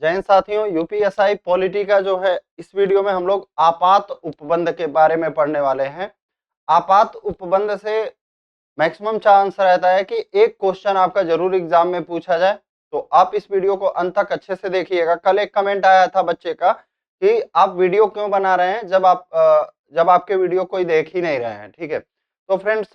जय हिंद साथियों, UPSI polity का जो है इस वीडियो में हम लोग आपात उपबंध के बारे में पढ़ने वाले हैं। आपात उपबंध से मैक्सिमम चांस रहता है कि एक क्वेश्चन आपका जरूर एग्जाम में पूछा जाए, तो आप इस वीडियो को अंत तक अच्छे से देखिएगा। कल एक कमेंट आया था बच्चे का कि आप वीडियो क्यों बना रहे हैं जब आपके वीडियो कोई देख ही नहीं रहे हैं। ठीक है, तो फ्रेंड्स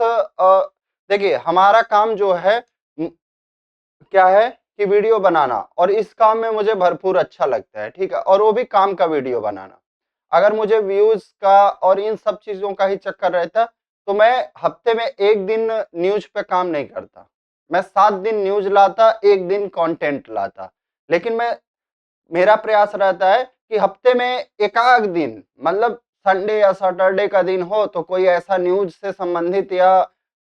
देखिए हमारा काम जो है क्या है कि वीडियो बनाना, और इस काम में मुझे भरपूर अच्छा लगता है। ठीक है, और वो भी काम का वीडियो बनाना। अगर मुझे व्यूज का और इन सब चीजों का ही चक्कर रहता तो मैं हफ्ते में एक दिन न्यूज पे काम नहीं करता, मैं 7 दिन न्यूज लाता, एक दिन कंटेंट लाता। लेकिन मेरा प्रयास रहता है कि हफ्ते में एकाध दिन, मतलब संडे या सैटरडे का दिन हो तो कोई ऐसा न्यूज से संबंधित या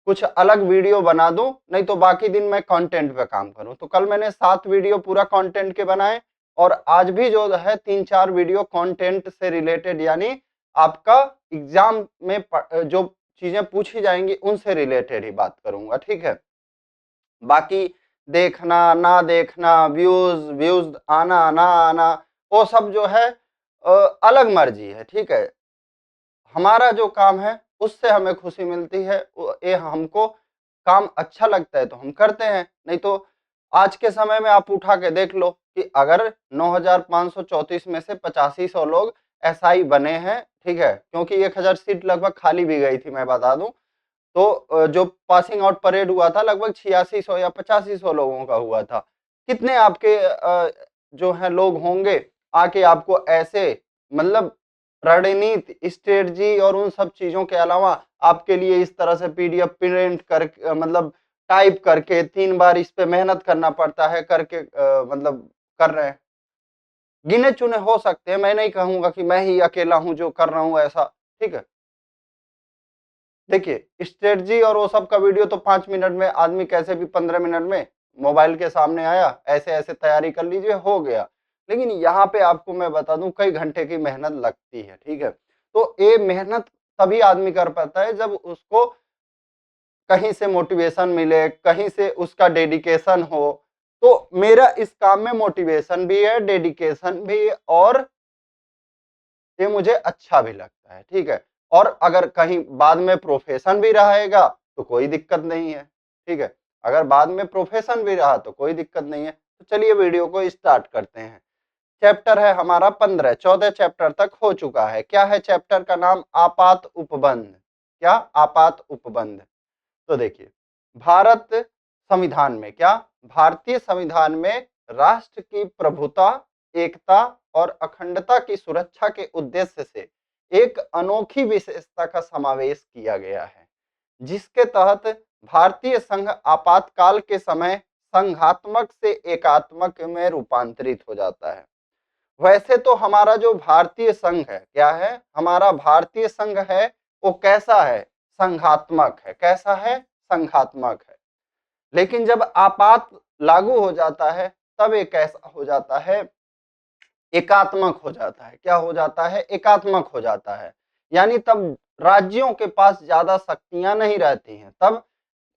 कुछ अलग वीडियो बना दूं, नहीं तो बाकी दिन मैं कंटेंट पे काम करूं। तो कल मैंने 7 वीडियो पूरा कंटेंट के बनाए, और आज भी जो है 3-4 वीडियो कंटेंट से रिलेटेड, यानी आपका एग्जाम में जो चीजें पूछी जाएंगी उनसे रिलेटेड ही बात करूंगा। ठीक है, बाकी देखना ना देखना, व्यूज व्यूज आना ना आना, वो सब जो है अलग मर्जी है। ठीक है, हमारा जो काम है उससे हमें खुशी मिलती है, ये हमको काम अच्छा लगता है तो हम करते हैं। नहीं तो आज के समय में आप उठा के देख लो कि अगर 9,534 में से 8500 लोग एसआई बने हैं, ठीक है, क्योंकि 1000 सीट लगभग खाली भी गई थी, मैं बता दूं। तो जो पासिंग आउट परेड हुआ था लगभग 8600 या 8500 लोगों का हुआ था। कितने आपके जो है लोग होंगे आके आपको ऐसे, मतलब रणनीति, स्ट्रेटजी और उन सब चीजों के अलावा आपके लिए इस तरह से पीडीएफ प्रिंट कर, मतलब टाइप करके 3 बार इस पे मेहनत करना पड़ता है करके, मतलब कर रहे हैं। गिने चुने हो सकते हैं, मैं नहीं कहूंगा कि मैं ही अकेला हूं जो कर रहा हूं ऐसा। ठीक है, देखिए स्ट्रेटजी और वो सब का वीडियो तो 5 मिनट में आदमी कैसे भी 15 मिनट में मोबाइल के सामने आया, ऐसे ऐसे तैयारी कर लीजिए, हो गया। लेकिन यहाँ पे आपको मैं बता दूं कई घंटे की मेहनत लगती है। ठीक है, तो ये मेहनत तभी आदमी कर पाता है जब उसको कहीं से मोटिवेशन मिले, कहीं से उसका डेडिकेशन हो। तो मेरा इस काम में मोटिवेशन भी है, डेडिकेशन भी, और ये मुझे अच्छा भी लगता है। ठीक है, और अगर कहीं बाद में प्रोफेशन भी रहेगा तो कोई दिक्कत नहीं है। ठीक है, अगर बाद में प्रोफेशन भी रहा तो कोई दिक्कत नहीं है। तो चलिए वीडियो को स्टार्ट करते हैं। चैप्टर है हमारा 15, 14 चैप्टर तक हो चुका है। क्या है चैप्टर का नाम? आपात उपबंध। क्या? आपात उपबंध। तो देखिए भारत संविधान में, क्या भारतीय संविधान में राष्ट्र की प्रभुता, एकता और अखंडता की सुरक्षा के उद्देश्य से एक अनोखी विशेषता का समावेश किया गया है, जिसके तहत भारतीय संघ आपातकाल के समय संघात्मक से एकात्मक में रूपांतरित हो जाता है। वैसे तो हमारा जो भारतीय संघ है, क्या है हमारा भारतीय संघ है, वो कैसा है? संघात्मक है। कैसा है? संघात्मक है। लेकिन जब आपात लागू हो जाता है तब ये कैसा हो जाता है? एकात्मक हो जाता है। क्या हो जाता है? एकात्मक हो जाता है। यानी तब राज्यों के पास ज्यादा शक्तियां नहीं रहती हैं, तब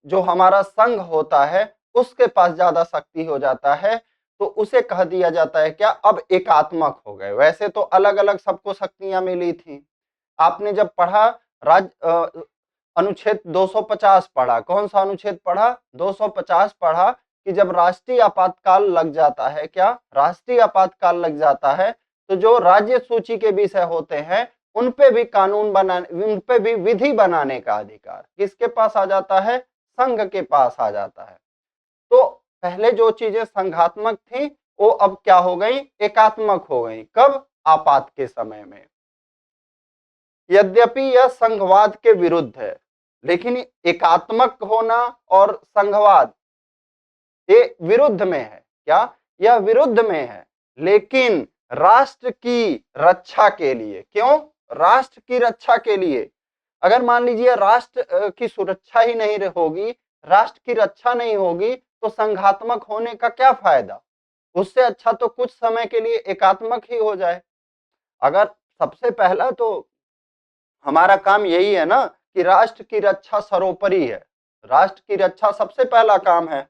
जो हमारा संघ होता है उसके पास ज्यादा शक्ति हो जाता है। तो उसे कह दिया जाता है क्या? अब एकात्मक हो गए। वैसे तो अलग अलग सबको शक्तियां मिली थी। आपने जब पढ़ा अनुच्छेद 250 पढ़ा, कौन सा अनुच्छेद पढ़ा? 250 पढ़ा कि जब राष्ट्रीय आपातकाल लग जाता है, क्या राष्ट्रीय आपातकाल लग जाता है, तो जो राज्य सूची के विषय होते हैं उन पे भी कानून बनाने, उन पे भी विधि बनाने का अधिकार किसके पास आ जाता है? संघ के पास आ जाता है। तो पहले जो चीजें संघात्मक थी वो अब क्या हो गई? एकात्मक हो गई। कब? आपात के समय में। यद्यपि यह संघवाद के विरुद्ध है, लेकिन एकात्मक होना और संघवाद ये विरुद्ध में है। क्या? यह विरुद्ध में है, लेकिन राष्ट्र की रक्षा के लिए। क्यों? राष्ट्र की रक्षा के लिए। अगर मान लीजिए राष्ट्र की सुरक्षा ही नहीं होगी, राष्ट्र की रक्षा नहीं होगी, तो संघात्मक होने का क्या फायदा? उससे अच्छा तो कुछ समय के लिए एकात्मक ही हो जाए। अगर सबसे पहला तो हमारा काम यही है ना कि राष्ट्र की रक्षा सर्वोपरि है। राष्ट्र की रक्षा सबसे पहला काम है।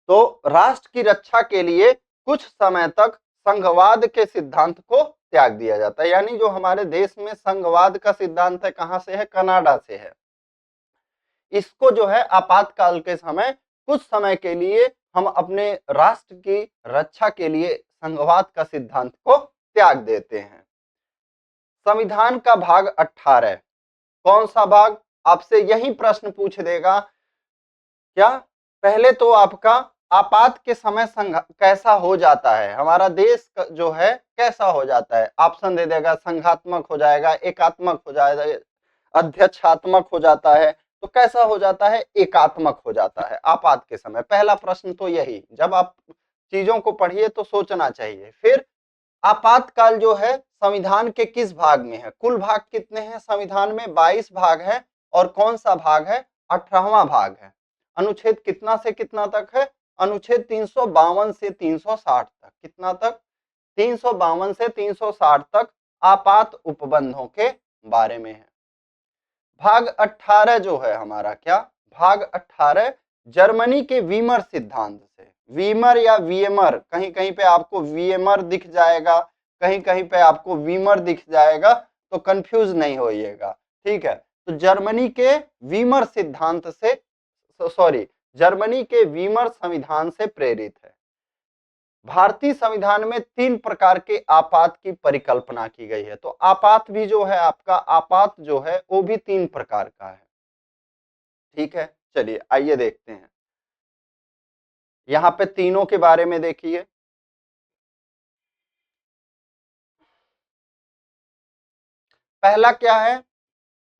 तो राष्ट्र की रक्षा के लिए कुछ समय तक संघवाद के सिद्धांत को त्याग दिया जाता है। यानी जो हमारे देश में संघवाद का सिद्धांत है, कहां से है? कनाडा से है। इसको जो है आपातकाल के समय कुछ समय के लिए हम अपने राष्ट्र की रक्षा के लिए संघवाद का सिद्धांत को त्याग देते हैं। संविधान का भाग 18, कौन सा भाग? आपसे यही प्रश्न पूछ देगा क्या? पहले तो आपका आपात के समय कैसा हो जाता है, हमारा देश जो है कैसा हो जाता है? ऑप्शन दे देगा, संघात्मक हो जाएगा, एकात्मक हो जाएगा, अध्यक्षात्मक हो जाता है। तो कैसा हो जाता है? एकात्मक हो जाता है आपात के समय। पहला प्रश्न तो यही, जब आप चीजों को पढ़िए तो सोचना चाहिए। फिर आपातकाल जो है संविधान के किस भाग में है? कुल भाग कितने हैं संविधान में? 22 भाग है। और कौन सा भाग है? 18वां भाग है। अनुच्छेद कितना से कितना तक है? अनुच्छेद 352 से 360 तक। कितना तक? 352 से 360 तक आपात उपबंधों के बारे में है। भाग 18 जो है हमारा, क्या? भाग 18 जर्मनी के वीमर सिद्धांत से। वीमर या वीएमर, कहीं कहीं पे आपको वीएमर दिख जाएगा, कहीं कहीं पे आपको वीमर दिख जाएगा, तो कंफ्यूज नहीं होइएगा, ठीक है? तो जर्मनी के वीमर सिद्धांत से, सॉरी, जर्मनी के वीमर संविधान से प्रेरित है। भारतीय संविधान में 3 प्रकार के आपात की परिकल्पना की गई है। तो आपात भी जो है आपका, आपात जो है वो भी 3 प्रकार का है, ठीक है? चलिए आइए देखते हैं। यहां पे तीनों के बारे में देखिए। पहला क्या है?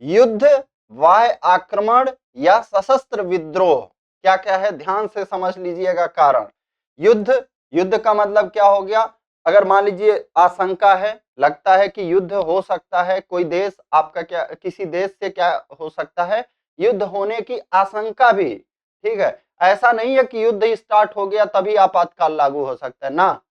युद्ध, बाह्य आक्रमण या सशस्त्र विद्रोह। क्या क्या है? ध्यान से समझ लीजिएगा कारण। युद्ध, युद्ध का मतलब क्या हो गया? अगर मान लीजिए आशंका है, लगता है कि युद्ध हो सकता है, कोई देश आपका, क्या किसी देश से क्या हो सकता है? युद्ध होने की आशंका भी, ठीक है? ऐसा नहीं है कि युद्ध स्टार्ट हो गया तभी आपातकाल लागू हो सकता है ना।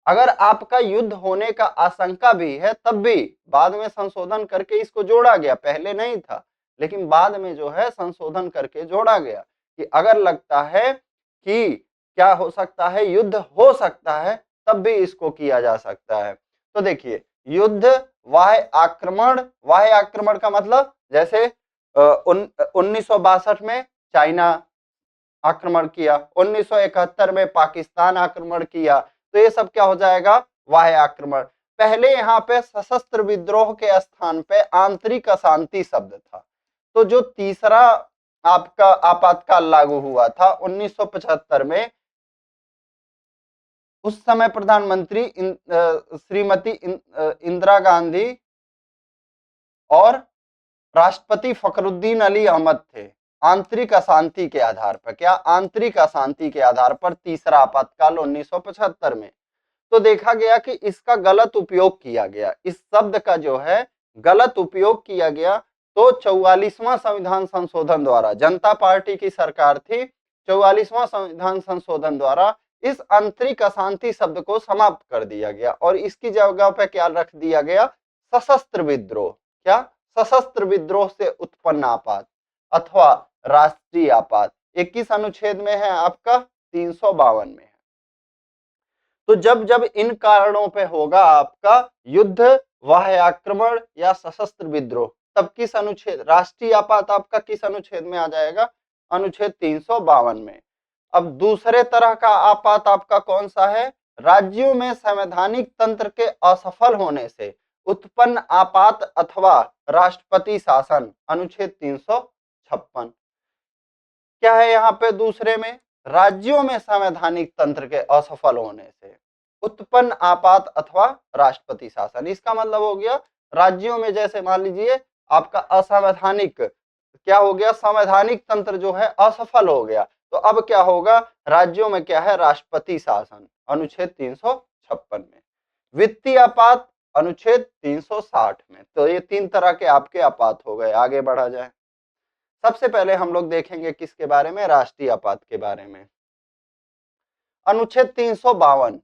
अगर आपका युद्ध होने का आशंका भी है तब भी बाद में संशोधन करके इसको जोड़ा गया, पहले नहीं था लेकिन बाद में जो है संशोधन करके जोड़ा गया कि अगर लगता है कि क्या हो सकता है, युद्ध हो सकता है, तब भी इसको किया जा सकता है। तो देखिए, युद्ध, वाह्य आक्रमण का मतलब जैसे 1962 में चाइना आक्रमण किया, 1971 में पाकिस्तान आक्रमण किया, तो ये सब क्या हो जाएगा? वाह्य आक्रमण। पहले यहाँ पे सशस्त्र विद्रोह के स्थान पे आंतरिक अशांति शब्द था। तो जो तीसरा आपका आपातकाल लागू हुआ था 1975 में, उस समय प्रधानमंत्री श्रीमती इंदिरा गांधी और राष्ट्रपति फखरुद्दीन अली अहमद थे। आंतरिक अशांति के आधार पर, क्या? आंतरिक अशांति के आधार पर तीसरा आपातकाल 1975 में। तो देखा गया कि इसका गलत उपयोग किया गया, इस शब्द का जो है गलत उपयोग किया गया। तो 44वां संविधान संशोधन द्वारा, जनता पार्टी की सरकार थी, 44वां संविधान संशोधन द्वारा इस आंतरिक अशांति शब्द को समाप्त कर दिया गया और इसकी जगह पे क्या रख दिया गया? सशस्त्र विद्रोह। क्या? सशस्त्र विद्रोह से उत्पन्न आपात अथवा राष्ट्रीय आपात 21 अनुच्छेद में है आपका, 352 में है। तो जब जब इन कारणों पे होगा आपका युद्ध, बाह्य आक्रमण या सशस्त्र विद्रोह, तब किस अनुच्छेद? राष्ट्रीय आपात आपका किस अनुच्छेद में आ जाएगा? अनुच्छेद 352 में। अब दूसरे तरह का आपात आपका कौन सा है? राज्यों में संवैधानिक तंत्र के असफल होने से उत्पन्न आपात अथवा राष्ट्रपति शासन, अनुच्छेद 356। क्या है यहाँ पे दूसरे में? राज्यों में संवैधानिक तंत्र के असफल होने से उत्पन्न आपात अथवा राष्ट्रपति शासन। इसका मतलब हो गया राज्यों में, जैसे मान लीजिए आपका असंवैधानिक क्या हो गया? संवैधानिक तंत्र जो है असफल हो गया, तो अब क्या होगा? राज्यों में क्या है? राष्ट्रपति शासन, अनुच्छेद 356 में। वित्तीय आपात अनुच्छेद 360 में। तो ये 3 तरह के आपके आपात हो गए। आगे बढ़ा जाए, सबसे पहले हम लोग देखेंगे किसके बारे में? राष्ट्रीय आपात के बारे में। अनुच्छेद 352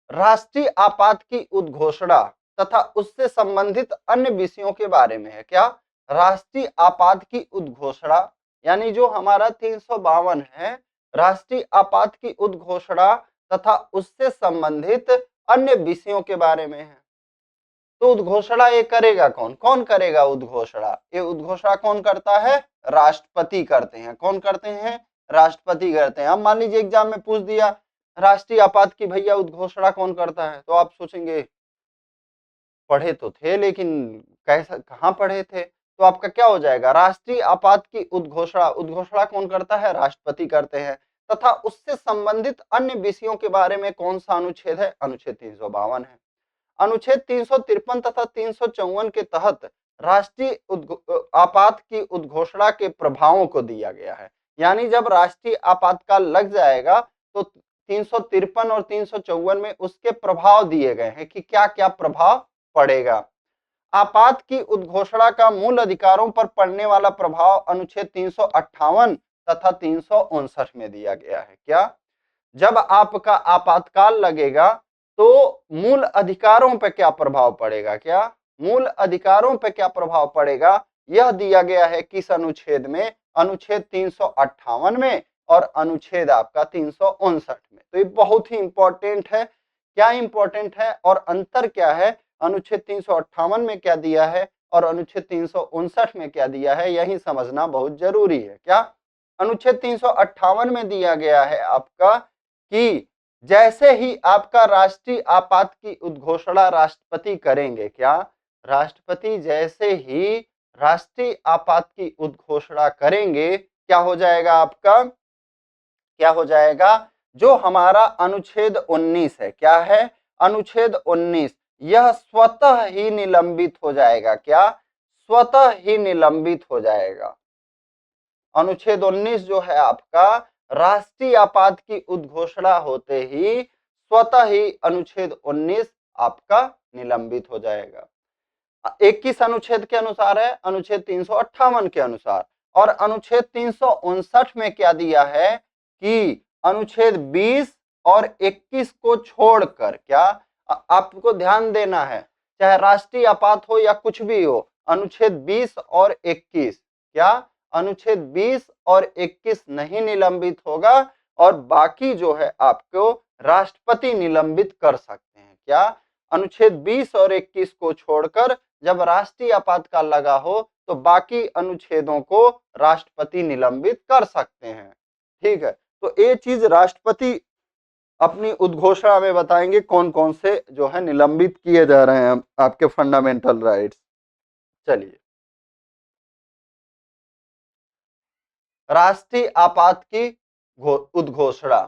राष्ट्रीय आपात की उद्घोषणा तथा उससे संबंधित अन्य विषयों के बारे में है। क्या? राष्ट्रीय आपात की उद्घोषणा, यानी जो हमारा 352 है राष्ट्रीय आपात की उद्घोषणा तथा उससे संबंधित अन्य विषयों के बारे में है। तो उद्घोषणा ये करेगा कौन? कौन करेगा उद्घोषणा? ये उद्घोषणा कौन करता है? राष्ट्रपति करते हैं। कौन करते हैं? राष्ट्रपति करते हैं। अब मान लीजिए एग्जाम में पूछ दिया राष्ट्रीय आपात की भैया उद्घोषणा कौन करता है, तो आप सोचेंगे पढ़े तो थे लेकिन कैसा, कहाँ पढ़े थे? तो आपका क्या हो जाएगा? राष्ट्रीय आपात की उद्घोषणा, उद्घोषणा कौन करता है? राष्ट्रपति करते हैं। तथा उससे संबंधित अन्य विषयों के बारे में कौन सा अनुच्छेद है? अनुच्छेद 352 है। अनुच्छेद 353 तथा 354 के तहत राष्ट्रीय आपात की उद्घोषणा के प्रभावों को दिया गया है। यानी जब राष्ट्रीय आपातकाल लग जाएगा तो 353 और 354 में उसके प्रभाव दिए गए हैं कि क्या क्या प्रभाव पड़ेगा। आपात की उद्घोषणा का मूल अधिकारों पर पड़ने वाला प्रभाव अनुच्छेद 358 तथा 359 में दिया गया है। क्या? जब आपका आपातकाल लगेगा तो मूल अधिकारों पर क्या प्रभाव पड़ेगा? क्या मूल अधिकारों पर क्या प्रभाव पड़ेगा? यह दिया गया है किस अनुच्छेद में? अनुच्छेद 358 में और अनुच्छेद आपका 359 में। तो ये बहुत ही इंपॉर्टेंट है। क्या इंपॉर्टेंट है और अंतर क्या है? अनुच्छेद 358 में क्या दिया है और अनुच्छेद 359 में क्या दिया है, यही समझना बहुत जरूरी है। क्या? अनुच्छेद 358 में दिया गया है आपका कि जैसे ही आपका राष्ट्रीय आपात की उद्घोषणा राष्ट्रपति करेंगे, क्या? राष्ट्रपति जैसे ही राष्ट्रीय आपात की उद्घोषणा करेंगे, क्या हो जाएगा आपका? क्या हो जाएगा? जो हमारा अनुच्छेद 19 है, क्या है? अनुच्छेद 19, यह स्वतः ही निलंबित हो जाएगा। क्या? स्वतः ही निलंबित हो जाएगा। अनुच्छेद 19 जो है आपका, राष्ट्रीय आपात की उद्घोषणा होते ही स्वतः ही अनुच्छेद 19 आपका निलंबित हो जाएगा। 21 अनुच्छेद के अनुसार है, अनुच्छेद 358 के अनुसार। और अनुच्छेद 359 में क्या दिया है कि अनुच्छेद 20 और 21 को छोड़कर, क्या आपको ध्यान देना है, चाहे राष्ट्रीय आपात हो या कुछ भी हो, अनुच्छेद 20 और 21, क्या अनुच्छेद 20 और 21 नहीं निलंबित होगा और बाकी जो है आपको राष्ट्रपति निलंबित कर सकते हैं। क्या? अनुच्छेद 20 और 21 को छोड़कर जब राष्ट्रीय आपातकाल लगा हो तो बाकी अनुच्छेदों को राष्ट्रपति निलंबित कर सकते हैं। ठीक है, तो ये चीज राष्ट्रपति अपनी उद्घोषणा में बताएंगे कौन कौन से जो है निलंबित किए जा रहे हैं आपके फंडामेंटल राइट्स। चलिए, राष्ट्रीय आपात की उद्घोषणा।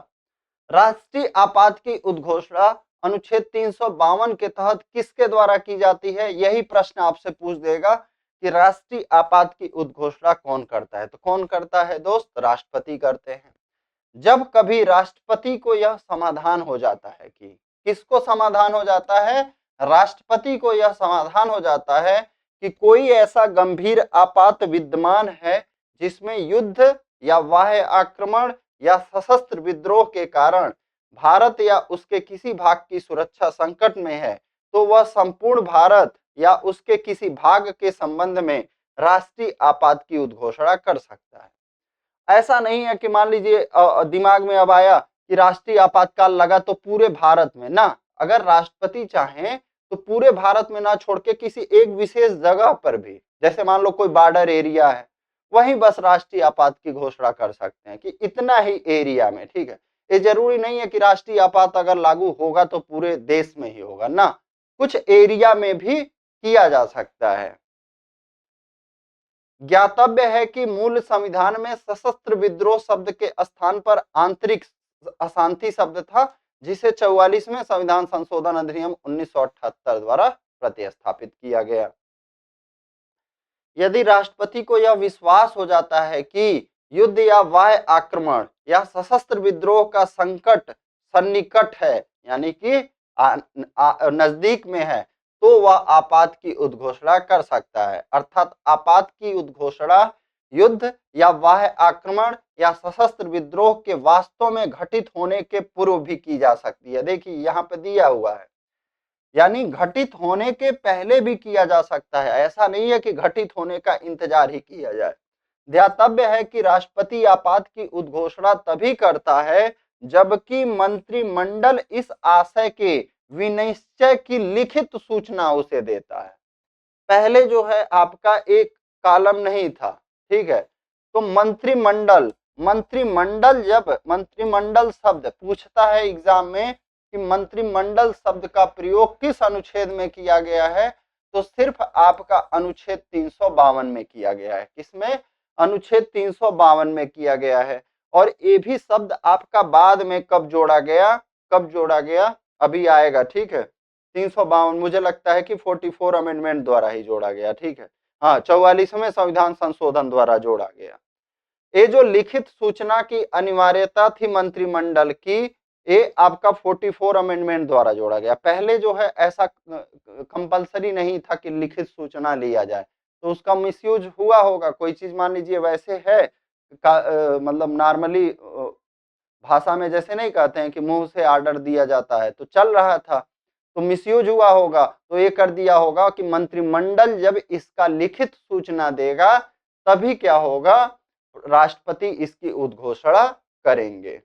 राष्ट्रीय आपात की उद्घोषणा अनुच्छेद 352 के तहत किसके द्वारा की जाती है? यही प्रश्न आपसे पूछ देगा कि राष्ट्रीय आपात की उद्घोषणा कौन करता है। तो कौन करता है दोस्त? राष्ट्रपति करते हैं। जब कभी राष्ट्रपति को यह समाधान हो जाता है कि, किसको समाधान हो जाता है? राष्ट्रपति को यह समाधान हो जाता है कि कोई ऐसा गंभीर आपात विद्यमान है जिसमें युद्ध या बाह्य आक्रमण या सशस्त्र विद्रोह के कारण भारत या उसके किसी भाग की सुरक्षा संकट में है, तो वह संपूर्ण भारत या उसके किसी भाग के संबंध में राष्ट्रीय आपात की उद्घोषणा कर सकता है। ऐसा नहीं है कि मान लीजिए दिमाग में अब आया कि राष्ट्रीय आपातकाल लगा तो पूरे भारत में ना, अगर राष्ट्रपति चाहें तो पूरे भारत में ना छोड़ के किसी एक विशेष जगह पर भी, जैसे मान लो कोई बॉर्डर एरिया है, वहीं बस राष्ट्रीय आपात की घोषणा कर सकते हैं कि इतना ही एरिया में। ठीक है, ये जरूरी नहीं है कि राष्ट्रीय आपात अगर लागू होगा तो पूरे देश में ही होगा ना, कुछ एरिया में भी किया जा सकता है। ज्ञातव्य है कि मूल संविधान में सशस्त्र विद्रोह शब्द के स्थान पर आंतरिक अशांति शब्द था, जिसे 44वें संविधान संशोधन अधिनियम 1978 द्वारा प्रतिस्थापित किया गया। यदि राष्ट्रपति को यह विश्वास हो जाता है कि युद्ध या बाह्य आक्रमण या सशस्त्र विद्रोह का संकट सन्निकट है, यानी कि नजदीक में है, तो वह आपात की उद्घोषणा कर सकता है। अर्थात आपात की उद्घोषणा युद्ध या बाह्य आक्रमण या सशस्त्र विद्रोह के वास्तव में घटित होने के पूर्व भी की जा सकती है। देखिए यहाँ पे दिया हुआ है, यानी घटित होने के पहले भी किया जा सकता है। ऐसा नहीं है कि घटित होने का इंतजार ही किया जाए। ध्यातव्य है कि राष्ट्रपति आपात की उद्घोषणा तभी करता है जबकि मंत्रिमंडल इस आशय के विनिश्चय की लिखित सूचना उसे देता है। पहले जो है आपका एक कॉलम नहीं था, ठीक है, तो मंत्रिमंडल मंत्रिमंडल जब मंत्रिमंडल शब्द पूछता है एग्जाम में कि मंत्रिमंडल शब्द का प्रयोग किस अनुच्छेद में किया गया है, तो सिर्फ आपका अनुच्छेद 352 में किया गया है। किसमें? अनुच्छेद 352 में किया गया है। और ये भी शब्द आपका बाद में कब जोड़ा गया, कब जोड़ा गया अभी आएगा, ठीक है। 352 मुझे लगता है कि 44 अमेंडमेंट द्वारा ही जोड़ा गया, ठीक है। हाँ, 44वें संविधान संशोधन द्वारा जोड़ा गया। ये जो लिखित सूचना की अनिवार्यता थी मंत्रिमंडल की, ये आपका 44 अमेंडमेंट द्वारा जोड़ा गया। पहले जो है ऐसा कंपलसरी नहीं था कि लिखित सूचना लिया जाए, तो उसका मिसयूज हुआ होगा। कोई चीज मान लीजिए वैसे है मतलब नॉर्मली भाषा में जैसे नहीं कहते हैं कि मुंह से ऑर्डर दिया जाता है, तो चल रहा था, तो मिसयूज हुआ होगा, तो ये कर दिया होगा कि मंत्रिमंडल जब इसका लिखित सूचना देगा तभी क्या होगा, राष्ट्रपति इसकी उद्घोषणा करेंगे।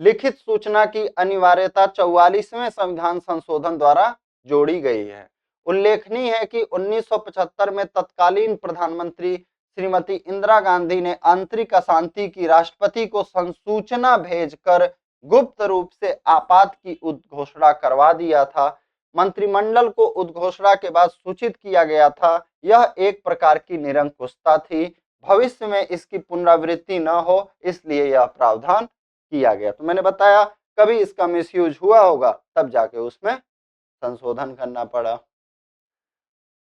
लिखित सूचना की अनिवार्यता 44वें संविधान संशोधन द्वारा जोड़ी गई है। उल्लेखनीय है कि 1975 में तत्कालीन प्रधानमंत्री श्रीमती इंदिरा गांधी ने आंतरिक अशांति की राष्ट्रपति को संसूचना भेजकर गुप्त रूप से आपात की उद्घोषणा करवा दिया था। मंत्रिमंडल को उद्घोषणा के बाद सूचित किया गया था। यह एक प्रकार की निरंकुशता थी, भविष्य में इसकी पुनरावृत्ति न हो इसलिए यह प्रावधान किया गया। तो मैंने बताया कभी इसका मिसयूज हुआ होगा तब जाके उसमें संशोधन करना पड़ा।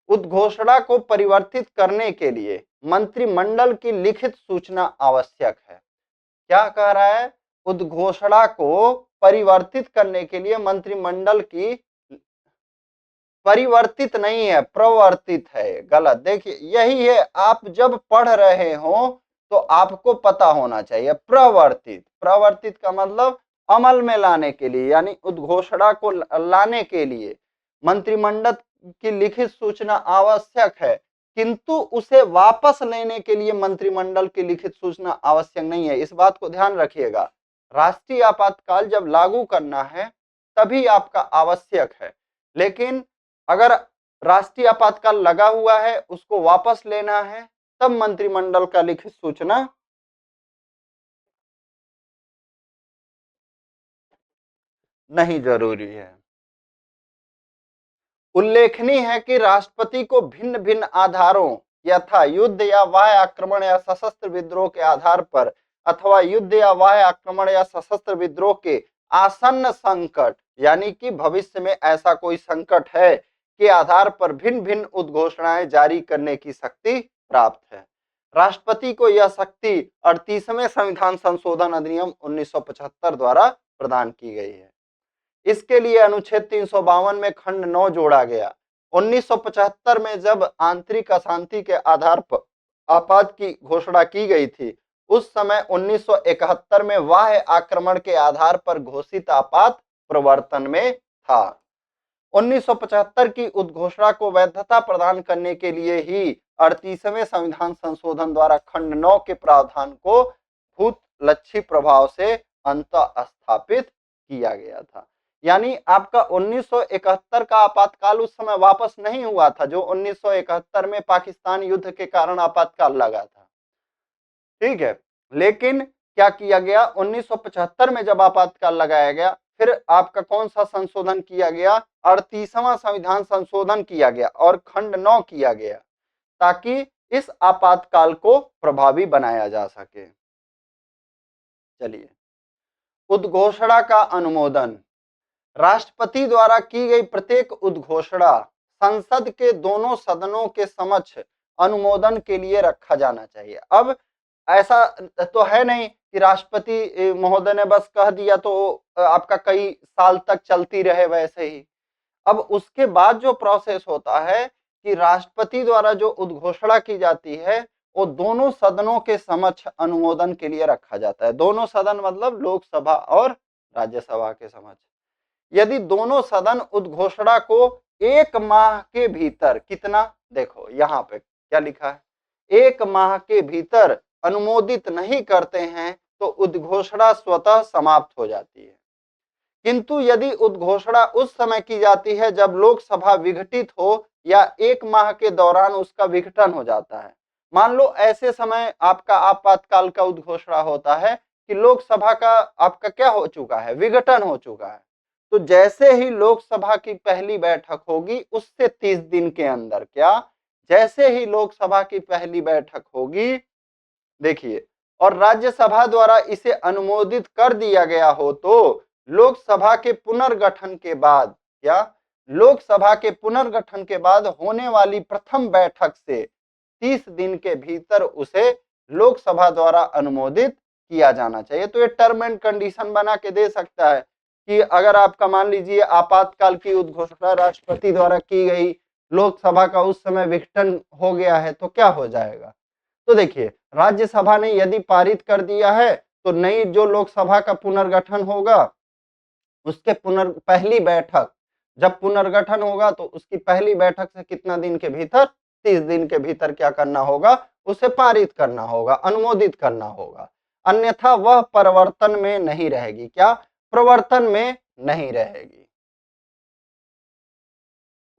उद्घोषणा को परिवर्तित करने के लिए मंत्रिमंडल की लिखित सूचना आवश्यक है। क्या कह रहा है? उद्घोषणा को परिवर्तित करने के लिए मंत्रिमंडल की, परिवर्तित नहीं है, प्रवर्तित है, गलत। देखिए यही है, आप जब पढ़ रहे हो तो आपको पता होना चाहिए प्रवर्तित। प्रवर्तित का मतलब अमल में लाने के लिए, यानी उद्घोषणा को लाने के लिए मंत्रिमंडल की लिखित सूचना आवश्यक है, किंतु उसे वापस लेने के लिए मंत्रिमंडल की लिखित सूचना आवश्यक नहीं है। इस बात को ध्यान रखिएगा। राष्ट्रीय आपातकाल जब लागू करना है तभी आपका आवश्यक है, लेकिन अगर राष्ट्रीय आपातकाल लगा हुआ है उसको वापस लेना है तब मंत्रिमंडल का लिखित सूचना नहीं जरूरी है। उल्लेखनीय है कि राष्ट्रपति को भिन्न भिन्न आधारों यथा युद्ध या बाह्य आक्रमण या सशस्त्र विद्रोह के आधार पर अथवा युद्ध या बाह्य आक्रमण या सशस्त्र विद्रोह के आसन्न संकट, यानी कि भविष्य में ऐसा कोई संकट है के आधार पर भिन्न भिन्न उद्घोषणाएं जारी करने की शक्ति प्राप्त है। राष्ट्रपति को यह शक्ति 38वें संविधान संशोधन अधिनियम 1975 द्वारा प्रदान की गई है। इसके लिए अनुच्छेद 352 में खंड 9 जोड़ा गया। 1975 में जब आंतरिक अशांति के आधार पर आपात की घोषणा की गई थी, उस समय 1971 में बाह्य आक्रमण के आधार पर घोषित आपात प्रवर्तन में था। 1975 की उद्घोषणा को वैधता प्रदान करने के लिए ही 38वें संविधान संशोधन द्वारा खंड 9 के प्रावधान को भूतलक्षी प्रभाव से अंतः स्थापित किया गया था। यानी आपका 1971 का आपातकाल उस समय वापस नहीं हुआ था, जो 1971 में पाकिस्तान युद्ध के कारण आपातकाल लगा था, ठीक है। लेकिन क्या किया गया, 1975 में जब आपातकाल लगाया गया, फिर आपका कौन सा संशोधन किया गया, 38वां संविधान संशोधन किया गया और खंड 9 किया गया, ताकि इस आपातकाल को प्रभावी बनाया जा सके। चलिए, उद्घोषणा का अनुमोदन। राष्ट्रपति द्वारा की गई प्रत्येक उद्घोषणा संसद के दोनों सदनों के समक्ष अनुमोदन के लिए रखा जाना चाहिए। अब ऐसा तो है नहीं कि राष्ट्रपति महोदय ने बस कह दिया तो आपका कई साल तक चलती रहे वैसे ही। अब उसके बाद जो प्रोसेस होता है कि राष्ट्रपति द्वारा जो उद्घोषणा की जाती है वो दोनों सदनों के समक्ष अनुमोदन के लिए रखा जाता है। दोनों सदन मतलब लोकसभा और राज्यसभा के समक्ष। यदि दोनों सदन उद्घोषणा को 1 माह के भीतर, कितना, देखो यहाँ पे क्या लिखा है, 1 माह के भीतर अनुमोदित नहीं करते हैं तो उद्घोषणा स्वतः समाप्त हो जाती है। किंतु यदि उद्घोषणा उस समय की जाती है जब लोकसभा विघटित हो या 1 माह के दौरान उसका विघटन हो जाता है। मान लो ऐसे समय आपका आपातकाल का उद्घोषणा होता है कि लोकसभा का आपका क्या हो चुका है, विघटन हो चुका है। तो जैसे ही लोकसभा की पहली बैठक होगी उससे 30 दिन के अंदर, क्या जैसे ही लोकसभा की पहली बैठक होगी, देखिए, और राज्यसभा द्वारा इसे अनुमोदित कर दिया गया हो तो लोकसभा के पुनर्गठन के बाद, या लोकसभा के पुनर्गठन के बाद होने वाली प्रथम बैठक से 30 दिन के भीतर उसे लोकसभा द्वारा अनुमोदित किया जाना चाहिए। तो ये टर्म एंड कंडीशन बना के दे सकता है कि अगर आपका मान लीजिए आपातकाल की उद्घोषणा राष्ट्रपति द्वारा की गई, लोकसभा का उस समय विघटन हो गया है तो क्या हो जाएगा। तो देखिए, राज्यसभा ने यदि पारित कर दिया है तो नई जो लोकसभा का पुनर्गठन होगा उसके पहली बैठक जब पुनर्गठन होगा तो उसकी पहली बैठक से कितना दिन के भीतर, 30 दिन के भीतर क्या करना होगा, उसे पारित करना होगा, अनुमोदित करना होगा। अन्यथा वह प्रवर्तन में नहीं रहेगी। क्या प्रवर्तन में नहीं रहेगी।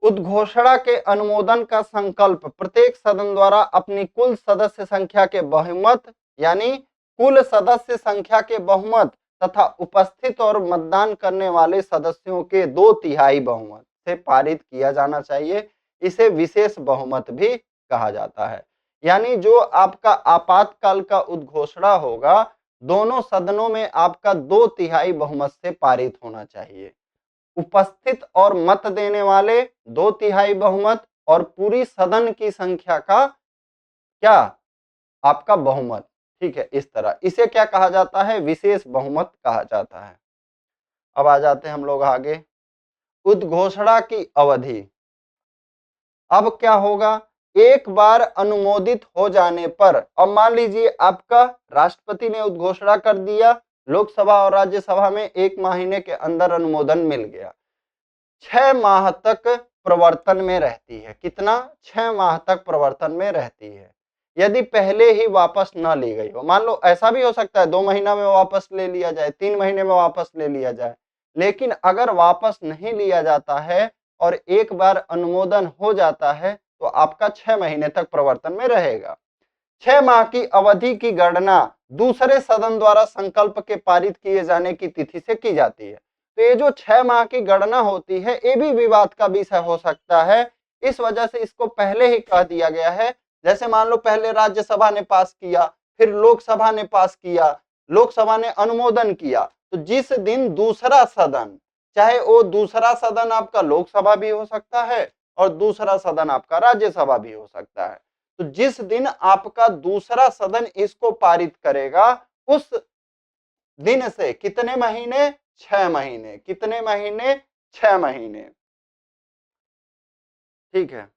उद्घोषणा के अनुमोदन का संकल्प प्रत्येक सदन द्वारा अपनी कुल सदस्य संख्या के बहुमत, यानी कुल सदस्य संख्या के बहुमत तथा उपस्थित और मतदान करने वाले सदस्यों के 2/3 बहुमत से पारित किया जाना चाहिए। इसे विशेष बहुमत भी कहा जाता है। यानी जो आपका आपातकाल का उद्घोषणा होगा, दोनों सदनों में आपका 2/3 बहुमत से पारित होना चाहिए। उपस्थित और मत देने वाले 2/3 बहुमत और पूरी सदन की संख्या का क्या, आपका बहुमत। ठीक है, इस तरह इसे क्या कहा जाता है, विशेष बहुमत कहा जाता है। अब आ जाते हैं हम लोग आगे, उद्घोषणा की अवधि। अब क्या होगा, एक बार अनुमोदित हो जाने पर, अब मान लीजिए आपका राष्ट्रपति ने उद्घोषणा कर दिया, लोकसभा और राज्यसभा में 1 महीने के अंदर अनुमोदन मिल गया, 6 माह तक प्रवर्तन में रहती है। कितना, 6 माह तक प्रवर्तन में रहती है। यदि पहले ही वापस न ली गई हो, मान लो ऐसा भी हो सकता है 2 महीना में वापस ले लिया जाए, 3 महीने में वापस ले लिया जाए, लेकिन अगर वापस नहीं लिया जाता है और एक बार अनुमोदन हो जाता है तो आपका 6 महीने तक प्रवर्तन में रहेगा। 6 माह की अवधि की गणना दूसरे सदन द्वारा संकल्प के पारित किए जाने की तिथि से की जाती है। तो ये जो 6 माह की गणना होती है ये भी विवाद का विषय हो सकता है। इस वजह से इसको पहले ही कह दिया गया है। जैसे मान लो पहले राज्यसभा ने पास किया, फिर लोकसभा ने पास किया, लोकसभा ने अनुमोदन किया, तो जिस दिन दूसरा सदन, चाहे वो दूसरा सदन आपका लोकसभा भी हो सकता है और दूसरा सदन आपका राज्यसभा भी हो सकता है, तो जिस दिन आपका दूसरा सदन इसको पारित करेगा उस दिन से कितने महीने, 6 महीने, कितने महीने, 6 महीने। ठीक है,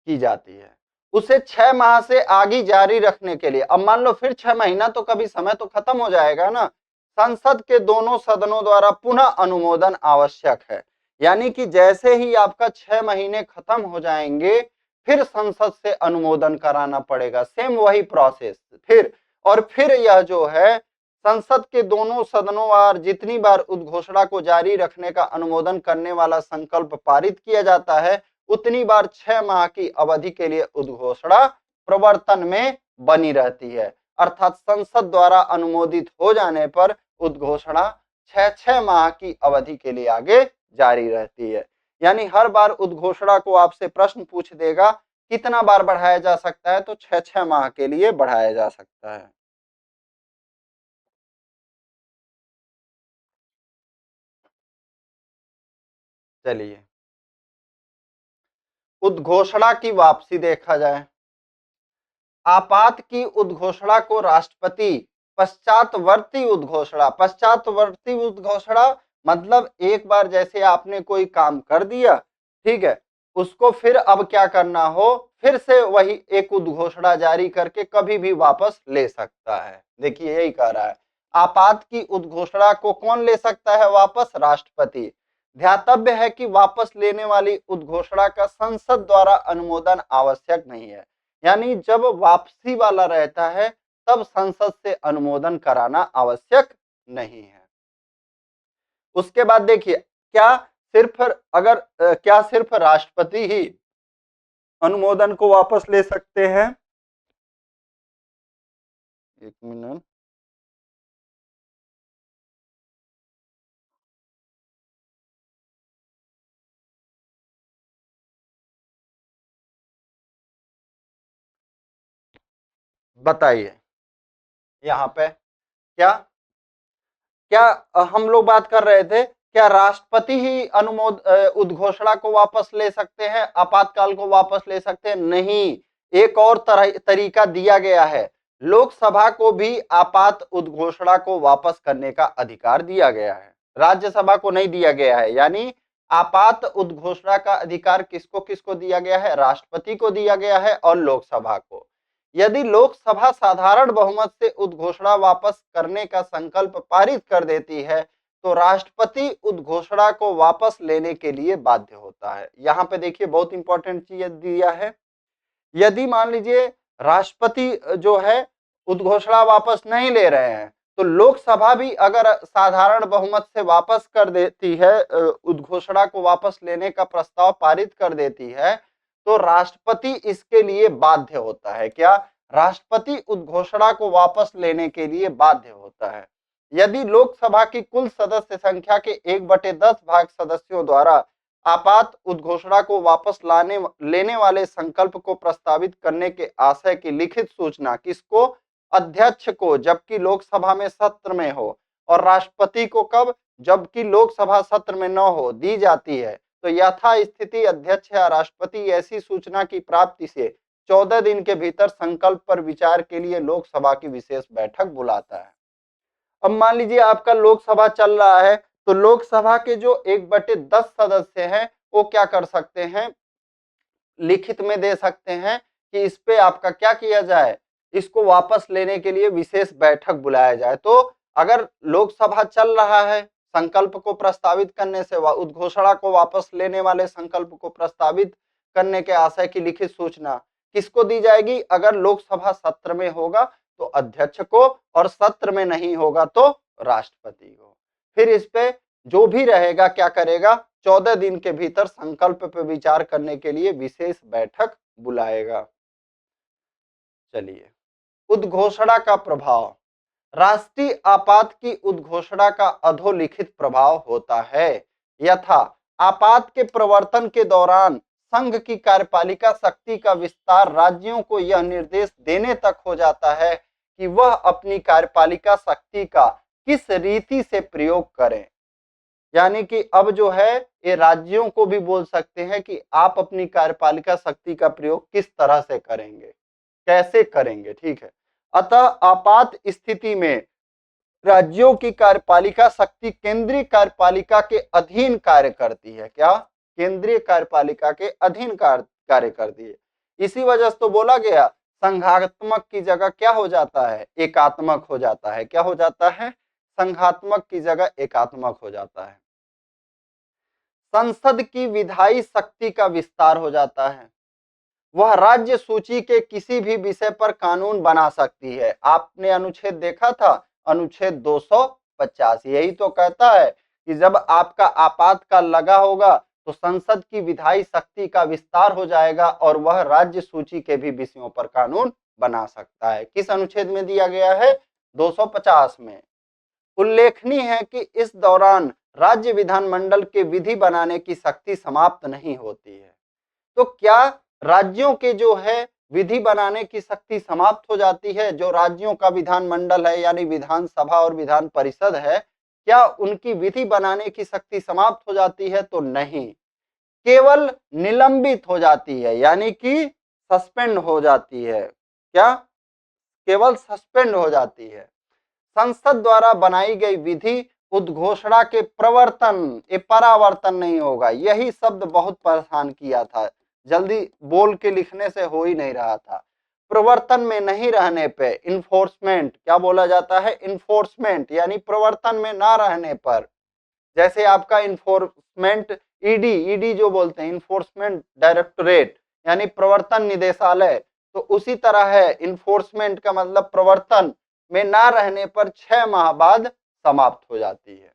की जाती है। उसे 6 माह से आगे जारी रखने के लिए, अब मान लो फिर 6 महीना तो कभी समय तो खत्म हो जाएगा ना, संसद के दोनों सदनों द्वारा पुनः अनुमोदन आवश्यक है। यानी कि जैसे ही आपका 6 महीने खत्म हो जाएंगे फिर संसद से अनुमोदन कराना पड़ेगा, सेम वही प्रोसेस फिर। और फिर यह जो है संसद के दोनों सदनों और जितनी बार उद्घोषणा को जारी रखने का अनुमोदन करने वाला संकल्प पारित किया जाता है उतनी बार 6 माह की अवधि के लिए उद्घोषणा प्रवर्तन में बनी रहती है। अर्थात संसद द्वारा अनुमोदित हो जाने पर उद्घोषणा 6 माह की अवधि के लिए आगे जारी रहती है। यानी हर बार उद्घोषणा को आपसे प्रश्न पूछ देगा कितना बार बढ़ाया जा सकता है, तो 6 माह के लिए बढ़ाया जा सकता है। चलिए, उद्घोषणा की वापसी देखा जाए। आपात की उद्घोषणा को राष्ट्रपति पश्चातवर्ती उद्घोषणा मतलब एक बार जैसे आपने कोई काम कर दिया, ठीक है, उसको फिर अब क्या करना हो, फिर से वही एक उद्घोषणा जारी करके कभी भी वापस ले सकता है। देखिए यही कह रहा है, आपात की उद्घोषणा को कौन ले सकता है वापस, राष्ट्रपति। ध्यातव्य है कि वापस लेने वाली उद्घोषणा का संसद द्वारा अनुमोदन आवश्यक नहीं है। यानी जब वापसी वाला रहता है तब संसद से अनुमोदन कराना आवश्यक नहीं है। उसके बाद देखिए, क्या सिर्फ राष्ट्रपति ही अनुमोदन को वापस ले सकते हैं? एक मिनट। बताइए यहाँ पे क्या क्या हम लोग बात कर रहे थे, क्या राष्ट्रपति ही उद्घोषणा को वापस ले सकते हैं, आपातकाल को वापस ले सकते हैं? नहीं, एक और तरीका दिया गया है। लोकसभा को भी आपात उद्घोषणा को वापस करने का अधिकार दिया गया है, राज्यसभा को नहीं दिया गया है। यानी आपात उद्घोषणा का अधिकार किसको किसको दिया गया है? राष्ट्रपति को दिया गया है और लोकसभा को। यदि लोकसभा साधारण बहुमत से उद्घोषणा वापस करने का संकल्प पारित कर देती है तो राष्ट्रपति उद्घोषणा को वापस लेने के लिए बाध्य होता है। यहाँ पे देखिए बहुत इंपॉर्टेंट चीज दिया है। यदि मान लीजिए राष्ट्रपति जो है उद्घोषणा वापस नहीं ले रहे हैं तो लोकसभा भी अगर साधारण बहुमत से वापस कर देती है, उद्घोषणा को वापस लेने का प्रस्ताव पारित कर देती है, तो राष्ट्रपति इसके लिए बाध्य होता है। क्या? राष्ट्रपति उद्घोषणा को वापस लेने के लिए बाध्य होता है। यदि लोकसभा की कुल सदस्य संख्या के 1/10 भाग सदस्यों द्वारा आपात उद्घोषणा को वापस लेने वाले संकल्प को प्रस्तावित करने के आशय की लिखित सूचना किसको? अध्यक्ष को, जबकि लोकसभा में सत्र में हो, और राष्ट्रपति को कब? जबकि लोकसभा सत्र में न हो, दी जाती है। तो यथा स्थिति अध्यक्ष या राष्ट्रपति ऐसी सूचना की प्राप्ति से 14 दिन के भीतर संकल्प पर विचार के लिए लोकसभा की विशेष बैठक बुलाता है। अब मान लीजिए आपका लोकसभा चल रहा है तो लोकसभा के जो 1/10 सदस्य हैं वो क्या कर सकते हैं? लिखित में दे सकते हैं कि इस पे आपका क्या किया जाए, इसको वापस लेने के लिए विशेष बैठक बुलाया जाए। तो अगर लोकसभा चल रहा है, संकल्प को प्रस्तावित करने से उद्घोषणा को वापस लेने वाले संकल्प को प्रस्तावित करने के आशय की लिखित सूचना किसको दी जाएगी? अगर लोकसभा सत्र में होगा तो अध्यक्ष को, और सत्र में नहीं होगा तो राष्ट्रपति को। फिर इस पे जो भी रहेगा क्या करेगा? 14 दिन के भीतर संकल्प पर विचार करने के लिए विशेष बैठक बुलाएगा। चलिए, उद्घोषणा का प्रभाव। राष्ट्रीय आपात की उद्घोषणा का अधोलिखित प्रभाव होता है। यथा आपात के प्रवर्तन के दौरान संघ की कार्यपालिका शक्ति का विस्तार राज्यों को यह निर्देश देने तक हो जाता है कि वह अपनी कार्यपालिका शक्ति का किस रीति से प्रयोग करें। यानी कि अब जो है ये राज्यों को भी बोल सकते हैं कि आप अपनी कार्यपालिका शक्ति का प्रयोग किस तरह से करेंगे, कैसे करेंगे। ठीक है, अतः आपात स्थिति में राज्यों की कार्यपालिका शक्ति केंद्रीय कार्यपालिका के अधीन कार्य करती है। क्या? केंद्रीय कार्यपालिका के अधीन कार्य करती है। इसी वजह से तो बोला गया संघात्मक की जगह क्या हो जाता है? एकात्मक हो जाता है। क्या हो जाता है? संघात्मक की जगह एकात्मक हो जाता है। संसद की विधायी शक्ति का विस्तार हो जाता है। वह राज्य सूची के किसी भी विषय पर कानून बना सकती है। आपने अनुच्छेद देखा था, अनुच्छेद 250 यही तो कहता है कि जब आपका आपातकाल लगा होगा तो संसद की विधायी शक्ति का विस्तार हो जाएगा और वह राज्य सूची के भी विषयों पर कानून बना सकता है। किस अनुच्छेद में दिया गया है? 250 में। उल्लेखनीय है कि इस दौरान राज्य विधानमंडल के विधि बनाने की शक्ति समाप्त नहीं होती है। तो क्या राज्यों के जो है विधि बनाने की शक्ति समाप्त हो जाती है? जो राज्यों का विधानमंडल है यानी विधानसभा और विधान परिषद है, क्या उनकी विधि बनाने की शक्ति समाप्त हो जाती है? तो नहीं, केवल निलंबित हो जाती है, यानी कि सस्पेंड हो जाती है। क्या? केवल सस्पेंड हो जाती है। संसद द्वारा बनाई गई विधि उद्घोषणा के प्रवर्तन, ये परावर्तन नहीं होगा। यही शब्द बहुत परेशान किया था, जल्दी बोल के लिखने से हो ही नहीं रहा था। प्रवर्तन में नहीं रहने पे इन्फोर्समेंट, क्या बोला जाता है? इन्फोर्समेंट, यानी प्रवर्तन में ना रहने पर जैसे आपका इन्फोर्समेंट ईडी जो बोलते हैं इन्फोर्समेंट डायरेक्टोरेट यानी प्रवर्तन निदेशालय, तो उसी तरह है इन्फोर्समेंट का मतलब प्रवर्तन में ना रहने पर 6 माह बाद समाप्त हो जाती है।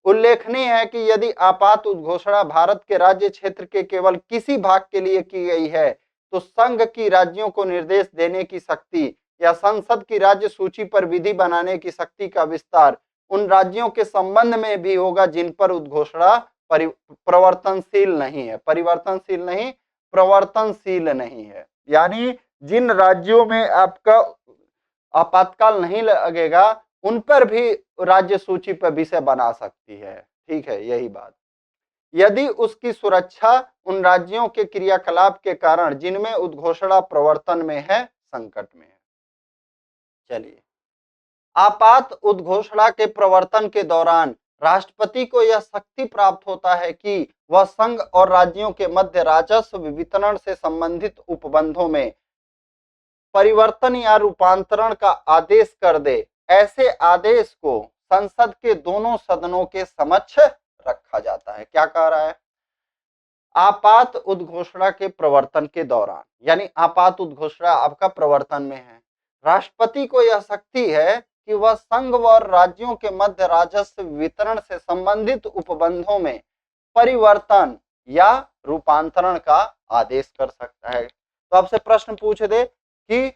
उल्लेखनीय है कि यदि आपात उद्घोषणा भारत के राज्य क्षेत्र के केवल किसी भाग के लिए की गई है तो संघ की राज्यों को निर्देश देने की शक्ति या संसद की राज्य सूची पर विधि बनाने की शक्ति का विस्तार उन राज्यों के संबंध में भी होगा जिन पर उद्घोषणा प्रवर्तनशील नहीं है, परिवर्तनशील नहीं, प्रवर्तनशील नहीं है। यानी जिन राज्यों में आपका आपातकाल नहीं लगेगा उन पर भी राज्य सूची पर विषय बना सकती है। ठीक है, यही बात। यदि उसकी सुरक्षा उन राज्यों के क्रियाकलाप के कारण जिनमें उद्घोषणा प्रवर्तन में है संकट में है। चलिए, आपात उद्घोषणा के प्रवर्तन के दौरान राष्ट्रपति को यह शक्ति प्राप्त होता है कि वह संघ और राज्यों के मध्य राजस्व वितरण से संबंधित उपबंधों में परिवर्तन या रूपांतरण का आदेश कर दे। ऐसे आदेश को संसद के दोनों सदनों के समक्ष रखा जाता है। क्या कह रहा है? आपात उद्घोषणा के प्रवर्तन के दौरान, यानी आपात उद्घोषणा आपका प्रवर्तन में है, राष्ट्रपति को यह शक्ति है कि वह संघ व राज्यों के मध्य राजस्व वितरण से संबंधित उपबंधों में परिवर्तन या रूपांतरण का आदेश कर सकता है। तो आपसे प्रश्न पूछ दे कि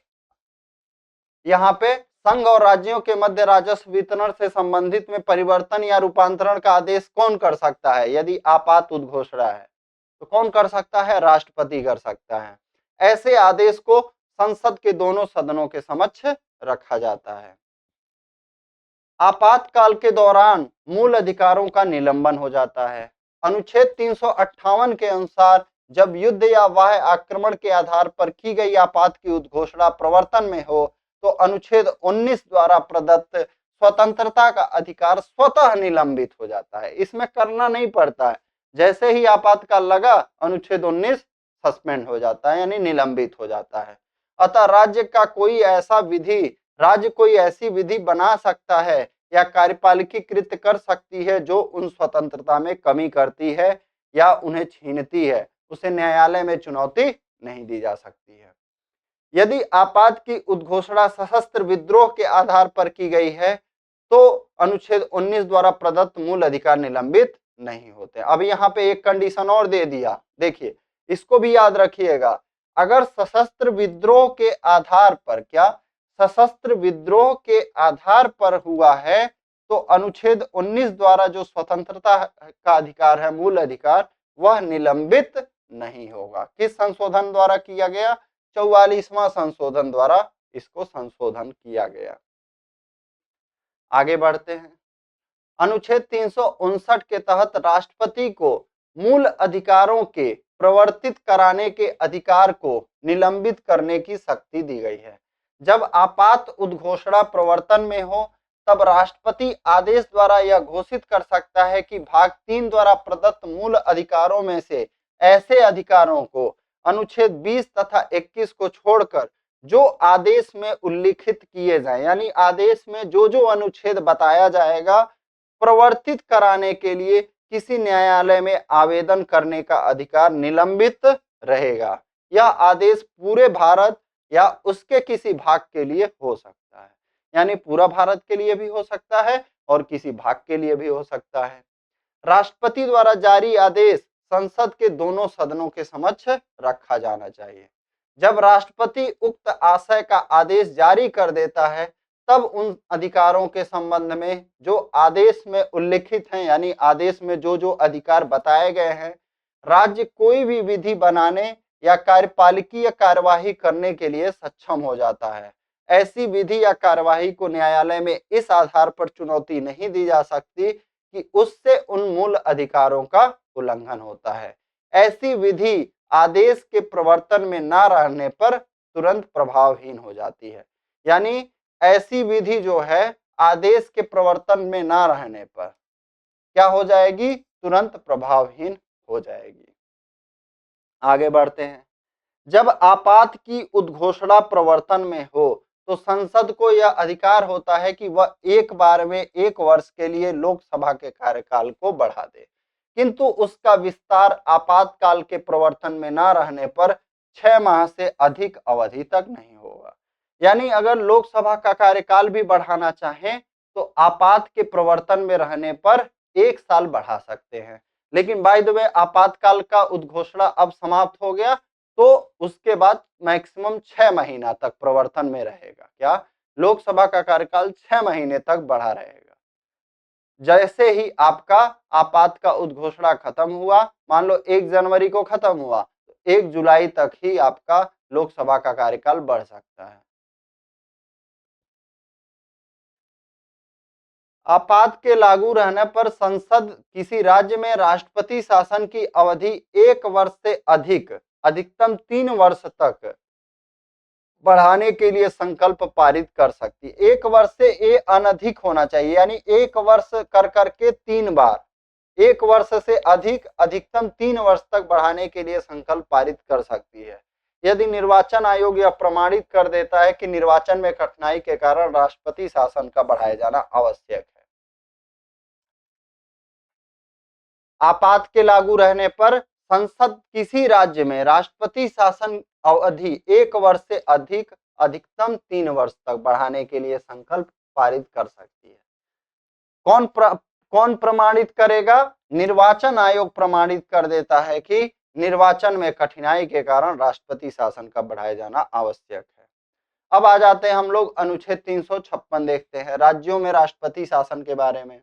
यहाँ पे संघ और राज्यों के मध्य राजस्व वितरण से संबंधित में परिवर्तन या रूपांतरण का आदेश कौन कर सकता है? यदि आपात उद्घोषणा है तो कौन कर सकता है? राष्ट्रपति कर सकता है। ऐसे आदेश को संसद के दोनों सदनों के समक्ष रखा जाता है। आपातकाल के दौरान मूल अधिकारों का निलंबन हो जाता है। अनुच्छेद 358 के अनुसार जब युद्ध या बाह्य आक्रमण के आधार पर की गई आपात की उद्घोषणा प्रवर्तन में हो तो अनुच्छेद 19 द्वारा प्रदत्त स्वतंत्रता का अधिकार स्वतः निलंबित हो जाता है। इसमें करना नहीं पड़ता है, जैसे ही आपातकाल लगा अनुच्छेद 19 सस्पेंड हो जाता है यानी निलंबित हो जाता है। अतः राज्य कोई ऐसी विधि बना सकता है या कार्यपालिकी कृत कर सकती है जो उन स्वतंत्रता में कमी करती है या उन्हें छीनती है, उसे न्यायालय में चुनौती नहीं दी जा सकती है। यदि आपात की उद्घोषणा सशस्त्र विद्रोह के आधार पर की गई है तो अनुच्छेद 19 द्वारा प्रदत्त मूल अधिकार निलंबित नहीं होते। अब यहाँ पे एक कंडीशन और दे दिया, देखिए इसको भी याद रखिएगा। अगर सशस्त्र विद्रोह के आधार पर, क्या सशस्त्र विद्रोह के आधार पर हुआ है तो अनुच्छेद 19 द्वारा जो स्वतंत्रता का अधिकार है, मूल अधिकार, वह निलंबित नहीं होगा। किस संशोधन द्वारा किया गया? 44वां संशोधन द्वारा इसको संशोधन किया गया। आगे बढ़ते हैं। अनुच्छेद 359 के तहत राष्ट्रपति को मूल अधिकारों के प्रवर्तित कराने के अधिकार को निलंबित करने की शक्ति दी गई है। जब आपात उद्घोषणा प्रवर्तन में हो तब राष्ट्रपति आदेश द्वारा यह घोषित कर सकता है कि भाग 3 द्वारा प्रदत्त मूल अधिकारों में से ऐसे अधिकारों को अनुच्छेद 20 तथा 21 को छोड़कर जो आदेश में उल्लिखित किए जाए, यानी आदेश में जो जो अनुच्छेद बताया जाएगा, प्रवर्तित कराने के लिए किसी न्यायालय में आवेदन करने का अधिकार निलंबित रहेगा। यह आदेश पूरे भारत या उसके किसी भाग के लिए हो सकता है, यानी पूरा भारत के लिए भी हो सकता है और किसी भाग के लिए भी हो सकता है। राष्ट्रपति द्वारा जारी आदेश संसद के दोनों सदनों के समक्ष रखा जाना चाहिए। जब राष्ट्रपति उक्त आशय का आदेश जारी कर देता है तब उन अधिकारों के संबंध में जो आदेश में उल्लिखित हैं, यानी आदेश में जो जो अधिकार बताए गए हैं, राज्य कोई भी विधि बनाने या कार्यपालिकीय कार्यवाही करने के लिए सक्षम हो जाता है। ऐसी विधि या कार्यवाही को न्यायालय में इस आधार पर चुनौती नहीं दी जा सकती कि उससे उन मूल अधिकारों का उल्लंघन होता है। ऐसी विधि आदेश के प्रवर्तन में न रहने पर तुरंत प्रभावहीन हो जाती है। यानी ऐसी विधि जो है आदेश के प्रवर्तन में न रहने पर क्या हो जाएगी? तुरंत प्रभावहीन हो जाएगी। आगे बढ़ते हैं। जब आपात की उद्घोषणा प्रवर्तन में हो तो संसद को यह अधिकार होता है कि वह एक बार में 1 वर्ष के लिए लोकसभा के कार्यकाल को बढ़ा दे, किंतु उसका विस्तार आपातकाल के प्रवर्तन में न रहने पर 6 माह से अधिक अवधि तक नहीं होगा। यानी अगर लोकसभा का कार्यकाल भी बढ़ाना चाहें तो आपात के प्रवर्तन में रहने पर 1 साल बढ़ा सकते हैं। लेकिन बाय द वे आपातकाल का उद्घोषणा अब समाप्त हो गया, तो उसके बाद मैक्सिमम 6 महीना तक प्रवर्तन में रहेगा। क्या? लोकसभा का कार्यकाल 6 महीने तक बढ़ा रहेगा। जैसे ही आपका आपात का उद्घोषणा खत्म हुआ, मान लो 1 जनवरी को खत्म हुआ, तो 1 जुलाई तक ही आपका लोकसभा का कार्यकाल बढ़ सकता है। आपात के लागू रहने पर संसद किसी राज्य में राष्ट्रपति शासन की अवधि 1 वर्ष से अधिक, अधिकतम 3 वर्ष तक बढ़ाने के लिए संकल्प पारित कर सकती है। 1 वर्ष से ये अनधिक होना चाहिए, यानी 1 वर्ष कर करके 3 बार, 1 वर्ष से अधिक, अधिकतम 3 वर्ष तक बढ़ाने के लिए संकल्प पारित कर सकती है। यदि निर्वाचन आयोग यह प्रमाणित कर देता है कि निर्वाचन में कठिनाई के कारण राष्ट्रपति शासन का बढ़ाया जाना आवश्यक है। आपात के लागू रहने पर संसद किसी राज्य में राष्ट्रपति शासन अवधि 1 वर्ष से अधिक, अधिकतम 3 वर्ष तक बढ़ाने के लिए संकल्प पारित कर सकती है। कौन प्रमाणित करेगा? निर्वाचन आयोग प्रमाणित कर देता है कि निर्वाचन में कठिनाई के कारण राष्ट्रपति शासन का बढ़ाया जाना आवश्यक है। अब आ जाते हैं हम लोग अनुच्छेद 356 देखते हैं, राज्यों में राष्ट्रपति शासन के बारे में।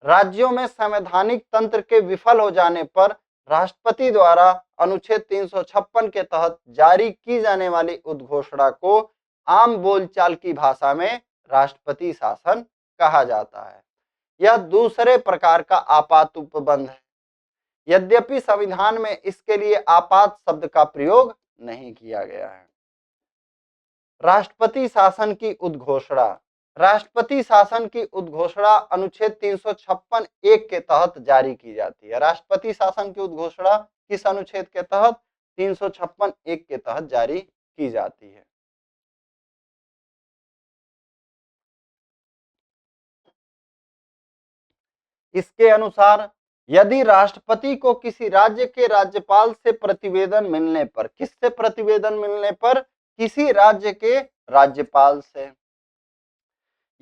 राज्यों में संवैधानिक तंत्र के विफल हो जाने पर राष्ट्रपति द्वारा अनुच्छेद 356 के तहत जारी की जाने वाली उद्घोषणा को आम बोलचाल की भाषा में राष्ट्रपति शासन कहा जाता है। यह दूसरे प्रकार का आपात उपबंध है। यद्यपि संविधान में इसके लिए आपात शब्द का प्रयोग नहीं किया गया है। राष्ट्रपति शासन की उद्घोषणा। राष्ट्रपति शासन की उद्घोषणा अनुच्छेद 356 एक के तहत जारी की जाती है। राष्ट्रपति शासन की उद्घोषणा किस अनुच्छेद के तहत? 356 एक के तहत जारी की जाती है। इसके अनुसार यदि राष्ट्रपति को किसी राज्य के राज्यपाल से प्रतिवेदन मिलने पर, किससे प्रतिवेदन मिलने पर? किसी राज्य के राज्यपाल से,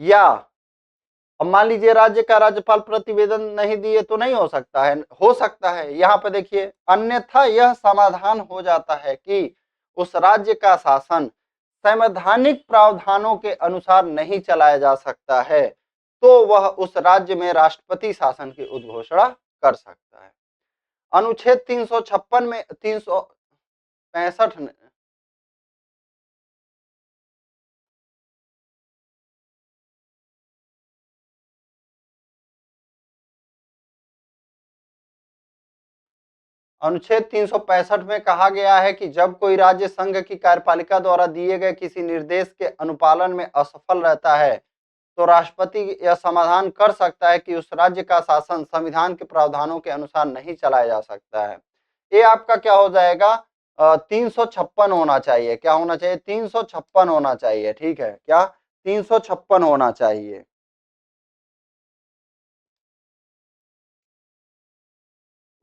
या अब मान लीजिए राज्य का राज्यपाल प्रतिवेदन नहीं दिए तो नहीं हो सकता है, हो सकता है। यहाँ पे देखिए, अन्यथा यह समाधान हो जाता है कि उस राज्य का शासन संवैधानिक प्रावधानों के अनुसार नहीं चलाया जा सकता है, तो वह उस राज्य में राष्ट्रपति शासन की उद्घोषणा कर सकता है। अनुच्छेद 356 में 365 अनुच्छेद 365 में कहा गया है कि जब कोई राज्य संघ की कार्यपालिका द्वारा दिए गए किसी निर्देश के अनुपालन में असफल रहता है, तो राष्ट्रपति यह समाधान कर सकता है कि उस राज्य का शासन संविधान के प्रावधानों के अनुसार नहीं चलाया जा सकता है। ये आपका क्या हो जाएगा? 356 होना चाहिए। क्या होना चाहिए? 356 होना चाहिए। ठीक है, क्या? 356 होना चाहिए।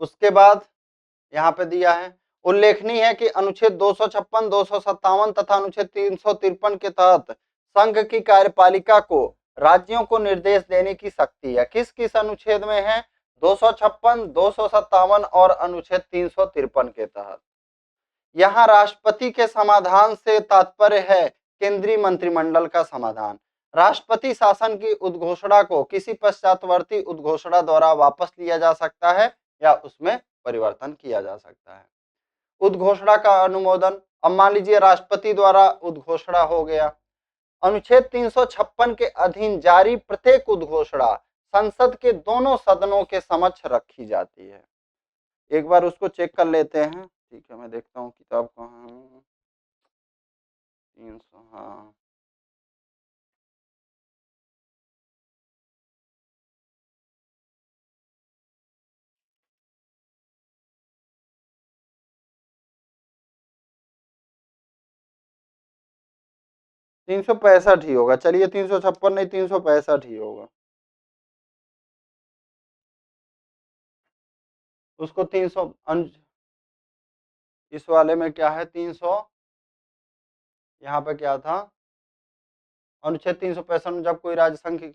उसके बाद यहाँ पे दिया है, उल्लेखनीय है कि अनुच्छेद 256, 257 तथा अनुच्छेद 353 के तहत संघ की कार्यपालिका को राज्यों को निर्देश देने की शक्ति है। किस किस अनुच्छेद में है? 256, 257 और अनुच्छेद 353 के तहत। यहाँ राष्ट्रपति के समाधान से तात्पर्य है केंद्रीय मंत्रिमंडल का समाधान। राष्ट्रपति शासन की उद्घोषणा को किसी पश्चातवर्ती उद्घोषणा द्वारा वापस लिया जा सकता है या उसमें परिवर्तन किया जा सकता है। उद्घोषणा का अनुमोदन। अब मान लीजिए राष्ट्रपति द्वारा उद्घोषणा हो गया, अनुच्छेद 356 के अधीन जारी प्रत्येक उद्घोषणा संसद के दोनों सदनों के समक्ष रखी जाती है। एक बार उसको चेक कर लेते हैं। ठीक है, मैं देखता हूँ किताब कहाँ है। 300, हाँ, 365 ही होगा। चलिए 356 नहीं, 365 ही होगा। उसको 300 इस वाले में क्या है, 300, यहाँ पे क्या था, अनुच्छेद 365 में जब कोई राज्य संघ की,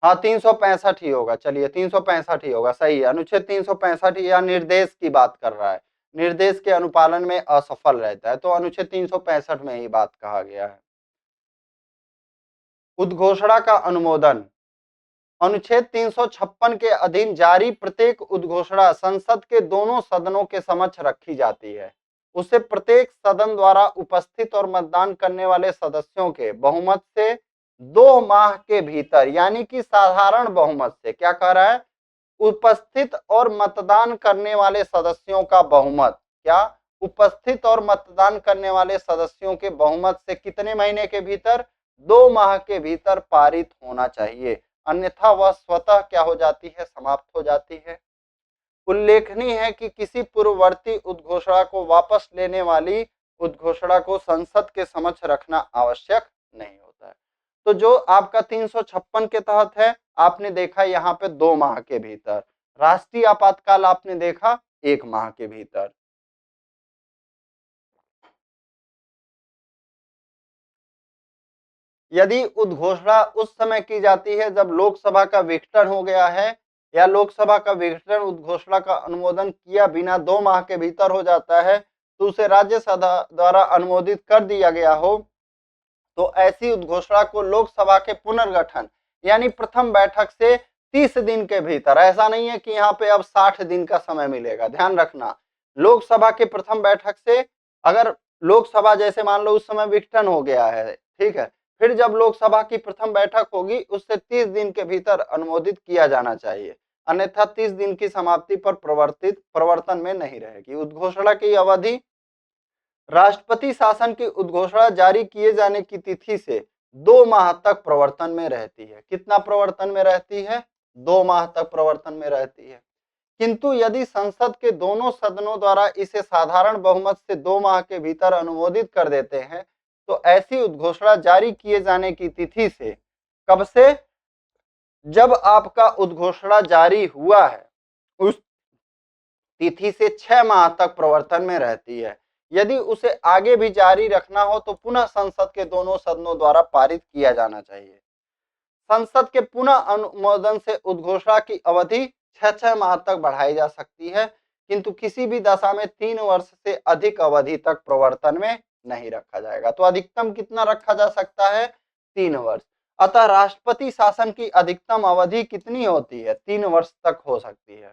हाँ 365 ही होगा। चलिए 365 ही होगा, सही है। अनुच्छेद 365 या निर्देश की बात कर रहा है, निर्देश के अनुपालन में असफल रहता है, तो अनुच्छेद 365 में ही बात कहा गया है। उद्घोषणा का अनुमोदन, अनुच्छेद 356 के अधीन जारी प्रत्येक उद्घोषणा संसद के दोनों सदनों के समक्ष रखी जाती है। उसे प्रत्येक सदन द्वारा उपस्थित और मतदान करने वाले सदस्यों के बहुमत से 2 माह के भीतर, यानी कि साधारण बहुमत से, क्या कह रहा है, उपस्थित और मतदान करने वाले सदस्यों का बहुमत, क्या, उपस्थित और मतदान करने वाले सदस्यों के बहुमत से कितने महीने के भीतर, 2 माह के भीतर पारित होना चाहिए, अन्यथा वह स्वतः क्या हो जाती है, समाप्त हो जाती है। उल्लेखनीय है कि किसी पूर्ववर्ती उद्घोषणा को वापस लेने वाली उद्घोषणा को संसद के समक्ष रखना आवश्यक नहीं होता है। तो जो आपका 356 के तहत है, आपने देखा यहाँ पे 2 माह के भीतर, राष्ट्रीय आपातकाल आपने देखा 1 माह के भीतर। यदि उद्घोषणा उस समय की जाती है जब लोकसभा का विघटन हो गया है, या लोकसभा का विघटन उद्घोषणा का अनुमोदन किया बिना 2 माह के भीतर हो जाता है, तो उसे राज्यसभा द्वारा अनुमोदित कर दिया गया हो, तो ऐसी उद्घोषणा को लोकसभा के पुनर्गठन यानी प्रथम बैठक से 30 दिन के भीतर, ऐसा नहीं है कि यहाँ पे अब 60 दिन का समय मिलेगा, ध्यान रखना, लोकसभा के प्रथम बैठक से, अगर लोकसभा जैसे मान लो उस समय विघटन हो गया है, ठीक है, फिर जब लोकसभा की प्रथम बैठक होगी उससे 30 दिन के भीतर अनुमोदित किया जाना चाहिए, अन्यथा 30 दिन की समाप्ति पर प्रवर्तन में नहीं रहेगी। उद्घोषणा की अवधि राष्ट्रपति शासन की उद्घोषणा जारी किए जाने की तिथि से 2 माह तक प्रवर्तन में रहती है। कितना प्रवर्तन में रहती है, 2 माह तक प्रवर्तन में रहती है। किंतु यदि संसद के दोनों सदनों द्वारा इसे साधारण बहुमत से 2 माह के भीतर अनुमोदित कर देते हैं, तो ऐसी उद्घोषणा जारी किए जाने की तिथि से, कब से, जब आपका उद्घोषणा जारी हुआ है उस तिथि से 6 माह तक प्रवर्तन में रहती है। यदि उसे आगे भी जारी रखना हो तो पुनः संसद के दोनों सदनों द्वारा पारित किया जाना चाहिए। संसद के पुनः अनुमोदन से उद्घोषणा की अवधि 6 माह तक बढ़ाई जा सकती है, किंतु किसी भी दशा में 3 वर्ष से अधिक अवधि तक प्रवर्तन में नहीं रखा जाएगा। तो अधिकतम कितना रखा जा सकता है, 3 वर्ष। अतः राष्ट्रपति शासन की अधिकतम अवधि कितनी होती है, 3 वर्ष तक हो सकती है,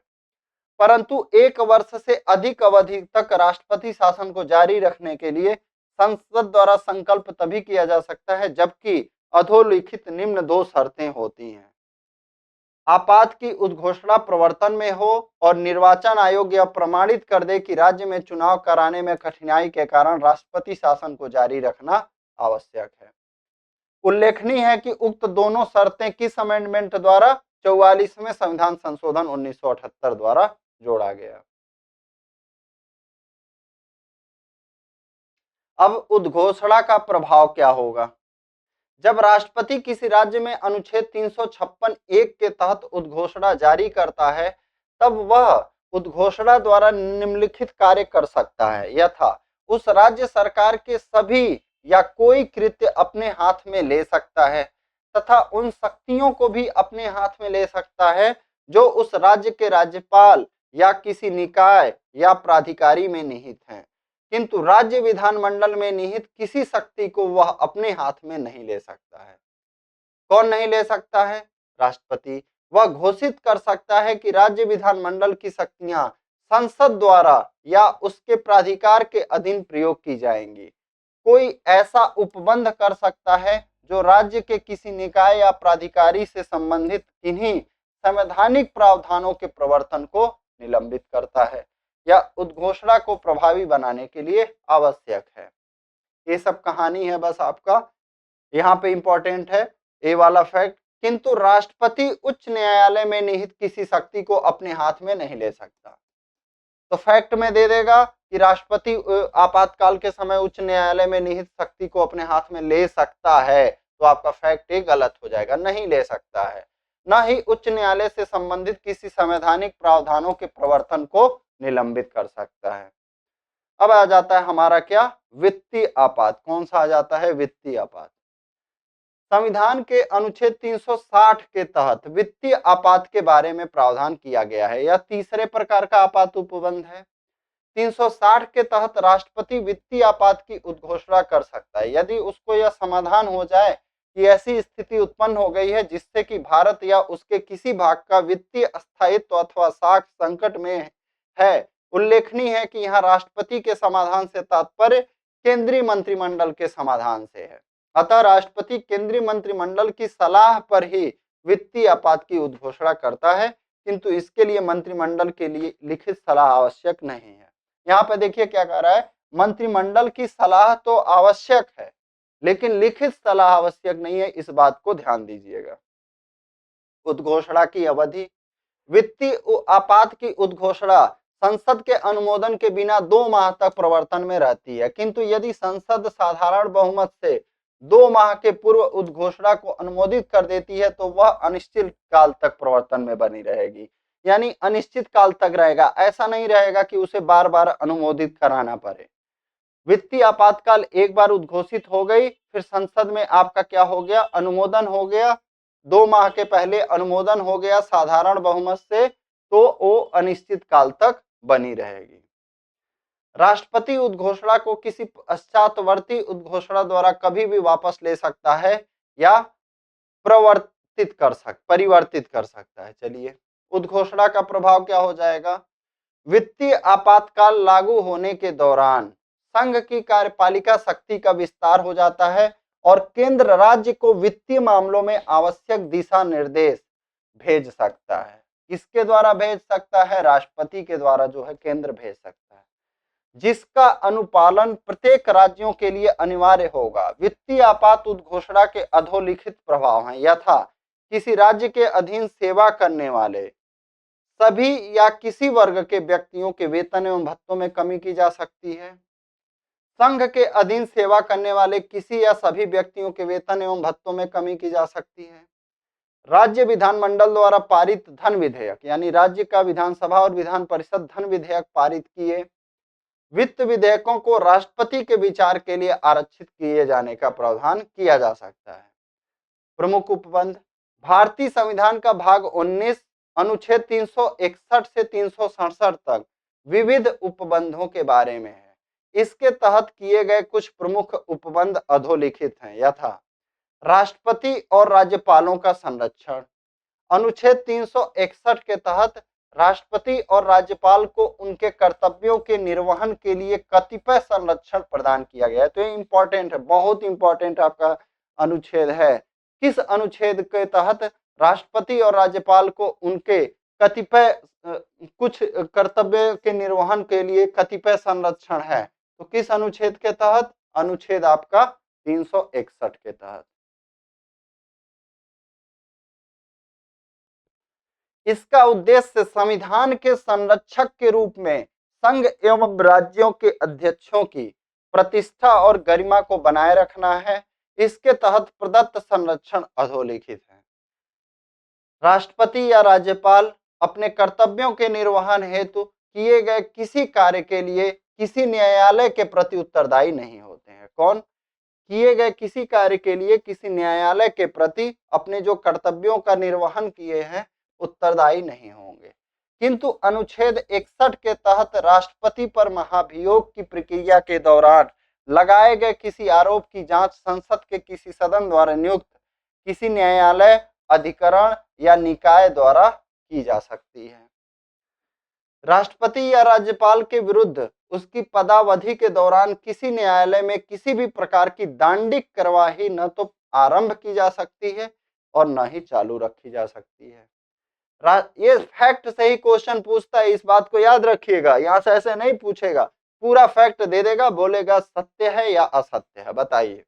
परंतु 1 वर्ष से अधिक अवधि तक राष्ट्रपति शासन को जारी रखने के लिए संसद द्वारा संकल्प तभी किया जा सकता है जबकि अधोलिखित निम्न 2 शर्तें होती हैं। आपात की उद्घोषणा प्रवर्तन में हो और निर्वाचन आयोग यह प्रमाणित कर दे कि राज्य में चुनाव कराने में कठिनाई के कारण राष्ट्रपति शासन को जारी रखना आवश्यक है। उल्लेखनीय है कि उक्त दोनों शर्तें किस अमेंडमेंट द्वारा, 44वें संविधान संशोधन 1978 द्वारा जोड़ा गया। अब उद्घोषणा का प्रभाव क्या होगा। जब राष्ट्रपति किसी राज्य में अनुच्छेद 356(1) के तहत उद्घोषणा जारी करता है, तब वह उद्घोषणा द्वारा निम्नलिखित कार्य कर सकता है, यथा उस राज्य सरकार के सभी या कोई कृत्य अपने हाथ में ले सकता है तथा उन शक्तियों को भी अपने हाथ में ले सकता है जो उस राज्य के राज्यपाल या किसी निकाय या प्राधिकारी में निहित हैं, किंतु राज्य विधानमंडल में निहित किसी शक्ति को वह अपने हाथ में नहीं ले सकता है। कौन नहीं ले सकता है, राष्ट्रपति। वह घोषित कर सकता है कि राज्य विधानमंडल की शक्तियां संसद द्वारा या उसके प्राधिकार के अधीन प्रयोग की जाएंगी। कोई ऐसा उपबंध कर सकता है जो राज्य के किसी निकाय या प्राधिकारी से संबंधित इन्हीं संवैधानिक प्रावधानों के प्रवर्तन को निलंबित करता है या उद्घोषणा को प्रभावी बनाने के लिए आवश्यक है। ये सब कहानी है बस आपका, यहाँ पे इंपॉर्टेंट है ए वाला फैक्ट। किंतु राष्ट्रपति उच्च न्यायालय में निहित किसी शक्ति को अपने हाथ में नहीं ले सकता। तो फैक्ट में दे देगा कि राष्ट्रपति आपातकाल के समय उच्च न्यायालय में निहित शक्ति को अपने हाथ में ले सकता है, तो आपका फैक्ट ही गलत हो जाएगा, नहीं ले सकता है। न ही उच्च न्यायालय से संबंधित किसी संवैधानिक प्रावधानों के प्रवर्तन को निलंबित कर सकता है। अब आ जाता है हमारा क्या, वित्तीय आपात। कौन सा आ जाता है, वित्तीय आपात। संविधान के अनुच्छेद 360 के तहत वित्तीय आपात के बारे में प्रावधान किया गया है। यह तीसरे प्रकार का आपात उपबंध है। 360 के तहत राष्ट्रपति वित्तीय आपात की उद्घोषणा कर सकता है यदि उसको यह समाधान हो जाए कि ऐसी स्थिति उत्पन्न हो गई है जिससे कि भारत या उसके किसी भाग का वित्तीय स्थायित्व अथवा साख संकट में है। उल्लेखनीय है कि यहाँ राष्ट्रपति के समाधान से तात्पर्य केंद्रीय मंत्रिमंडल के समाधान से है। अतः राष्ट्रपति केंद्रीय मंत्रिमंडल की सलाह पर ही वित्तीय आपात की उद्घोषणा करता है, किंतु इसके लिए मंत्रिमंडल के लिए लिखित सलाह आवश्यक नहीं है। यहाँ पे देखिए क्या कह रहा है, मंत्रिमंडल की सलाह तो आवश्यक है लेकिन लिखित सलाह आवश्यक नहीं है, इस बात को ध्यान दीजिएगा। उद्घोषणा की अवधि, वित्तीय आपात की उद्घोषणा संसद के अनुमोदन के बिना 2 माह तक प्रवर्तन में रहती है, किंतु यदि संसद साधारण बहुमत से 2 माह के पूर्व उद्घोषणा को अनुमोदित कर देती है तो वह अनिश्चित काल तक प्रवर्तन में बनी रहेगी। यानी अनिश्चित काल तक रहेगा, ऐसा नहीं रहेगा कि उसे बार बार अनुमोदित कराना पड़े। वित्तीय आपातकाल एक बार उद्घोषित हो गई, फिर संसद में आपका क्या हो गया, अनुमोदन हो गया, 2 माह के पहले अनुमोदन हो गया साधारण बहुमत से, तो वो अनिश्चित काल तक बनी रहेगी। राष्ट्रपति उद्घोषणा को किसी पश्चातवर्ती उद्घोषणा द्वारा कभी भी वापस ले सकता है या परिवर्तित कर सकता है। चलिए, उद्घोषणा का प्रभाव क्या हो जाएगा, वित्तीय आपातकाल लागू होने के दौरान संघ की कार्यपालिका शक्ति का विस्तार हो जाता है और केंद्र राज्य को वित्तीय मामलों में आवश्यक दिशा निर्देश भेज सकता है। किसके द्वारा भेज सकता है, राष्ट्रपति के द्वारा जो है केंद्र भेज सकता है, जिसका अनुपालन प्रत्येक राज्यों के लिए अनिवार्य होगा। वित्तीय आपात उद्घोषणा के अधोलिखित प्रभाव हैं, यथा किसी राज्य के अधीन सेवा करने वाले सभी या किसी वर्ग के व्यक्तियों के वेतन एवं भत्तों में कमी की जा सकती है। संघ के अधीन सेवा करने वाले किसी या सभी व्यक्तियों के वेतन एवं भत्तों में कमी की जा सकती है। राज्य विधानमंडल द्वारा पारित धन विधेयक, यानी राज्य का विधानसभा और विधान परिषद धन विधेयक पारित किए वित्त विधेयकों को राष्ट्रपति के विचार के लिए आरक्षित किए जाने का प्रावधान किया जा सकता है। प्रमुख उपबंध, भारतीय संविधान का भाग 19 अनुच्छेद 361 से 367 तक विविध उपबंधों के बारे में है। इसके तहत किए गए कुछ प्रमुख उपबंध अधोलिखित हैं, यथा राष्ट्रपति और राज्यपालों का संरक्षण। अनुच्छेद 361 के तहत राष्ट्रपति और राज्यपाल को उनके कर्तव्यों के निर्वहन के लिए कतिपय संरक्षण प्रदान किया गया है। तो ये इंपॉर्टेंट है, बहुत इंपॉर्टेंट आपका अनुच्छेद है। किस अनुच्छेद के तहत राष्ट्रपति और राज्यपाल को उनके कतिपय कुछ कर्तव्य के निर्वहन के लिए कतिपय संरक्षण है, तो किस अनुच्छेद के तहत, अनुच्छेद आपका 361 के तहत। इसका उद्देश्य संविधान के संरक्षक के रूप में संघ एवं राज्यों के अध्यक्षों की प्रतिष्ठा और गरिमा को बनाए रखना है। इसके तहत प्रदत्त संरक्षण अधोलिखित है। राष्ट्रपति या राज्यपाल अपने कर्तव्यों के निर्वहन हेतु किए गए किसी कार्य के लिए किसी न्यायालय के प्रति उत्तरदायी नहीं होते हैं। कौन, किए गए किसी कार्य के लिए किसी न्यायालय के प्रति अपने जो कर्तव्यों का निर्वहन किए हैं उत्तरदायी नहीं होंगे। किंतु अनुच्छेद 61 के तहत राष्ट्रपति पर महाभियोग की प्रक्रिया के दौरान लगाए गए किसी आरोप की जांच संसद के किसी सदन द्वारा नियुक्त किसी न्यायालय, अधिकरण या निकाय द्वारा की जा सकती है। राष्ट्रपति या राज्यपाल के विरुद्ध उसकी पदावधि के दौरान किसी न्यायालय में किसी भी प्रकार की दांडिक कार्यवाही न तो आरंभ की जा सकती है और न ही चालू रखी जा सकती है। ये फैक्ट से ही क्वेश्चन पूछता है, इस बात को याद रखिएगा। यहां से ऐसे नहीं पूछेगा, पूरा फैक्ट दे देगा, बोलेगा सत्य है या असत्य है, बताइए।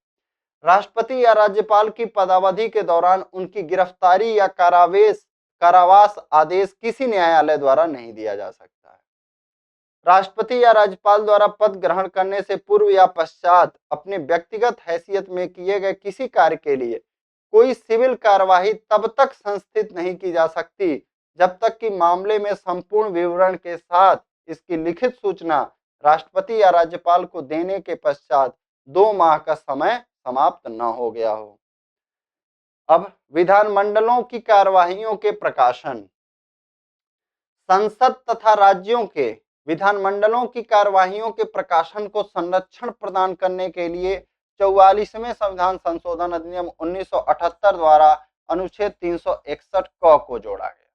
राष्ट्रपति या राज्यपाल की पदावधि के दौरान उनकी गिरफ्तारी या कारावास आदेश किसी न्यायालय द्वारा नहीं दिया जा सकता है। राष्ट्रपति या राज्यपाल द्वारा पद ग्रहण करने से पूर्व या पश्चात अपने व्यक्तिगत हैसियत में किए गए किसी कार्य के लिए कोई सिविल कार्यवाही तब तक संस्थित नहीं की जा सकती जब तक कि मामले में संपूर्ण विवरण के साथ इसकी लिखित सूचना राष्ट्रपति या राज्यपाल को देने के पश्चात 2 माह का समय समाप्त न हो गया हो। अब विधानमंडलों की कार्यवाहियों के प्रकाशन। संसद तथा राज्यों के विधानमंडलों की कार्यवाहियों के प्रकाशन को संरक्षण प्रदान करने के लिए 44वें संविधान संशोधन अधिनियम 1978 द्वारा अनुच्छेद 361 क को जोड़ा गया।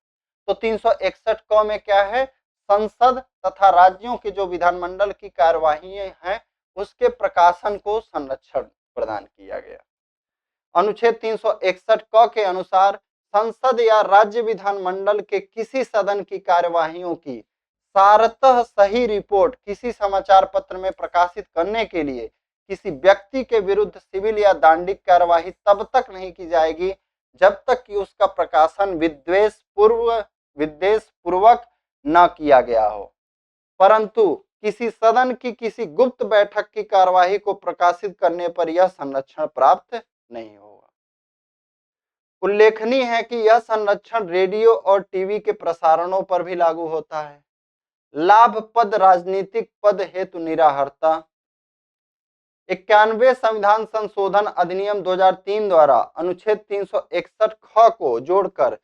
तो 361 क में क्या है? संसद तथा राज्यों के जो विधानमंडल की कार्यवाही हैं उसके प्रकाशन को संरक्षण प्रदान किया गया। अनुच्छेद 361 क के अनुसार संसद या राज्य विधानमंडल के किसी सदन की कार्यवाहियों की सारतः सही रिपोर्ट किसी समाचार पत्र में प्रकाशित करने के लिए किसी व्यक्ति के विरुद्ध सिविल या दंडिक कार्यवाही तब तक नहीं की जाएगी जब तक कि उसका प्रकाशन विद्वेष पूर्वक न किया गया हो, परंतु किसी सदन की किसी गुप्त बैठक की कार्यवाही को प्रकाशित करने पर यह संरक्षण प्राप्त नहीं होगा। उल्लेखनीय है कि यह संरक्षण रेडियो और टीवी के प्रसारणों पर भी लागू होता है। लाभ पद राजनीतिक पद हेतु निराहरता। 91वें संविधान संशोधन अधिनियम 2003 द्वारा अनुच्छेद 361 ख को जोड़कर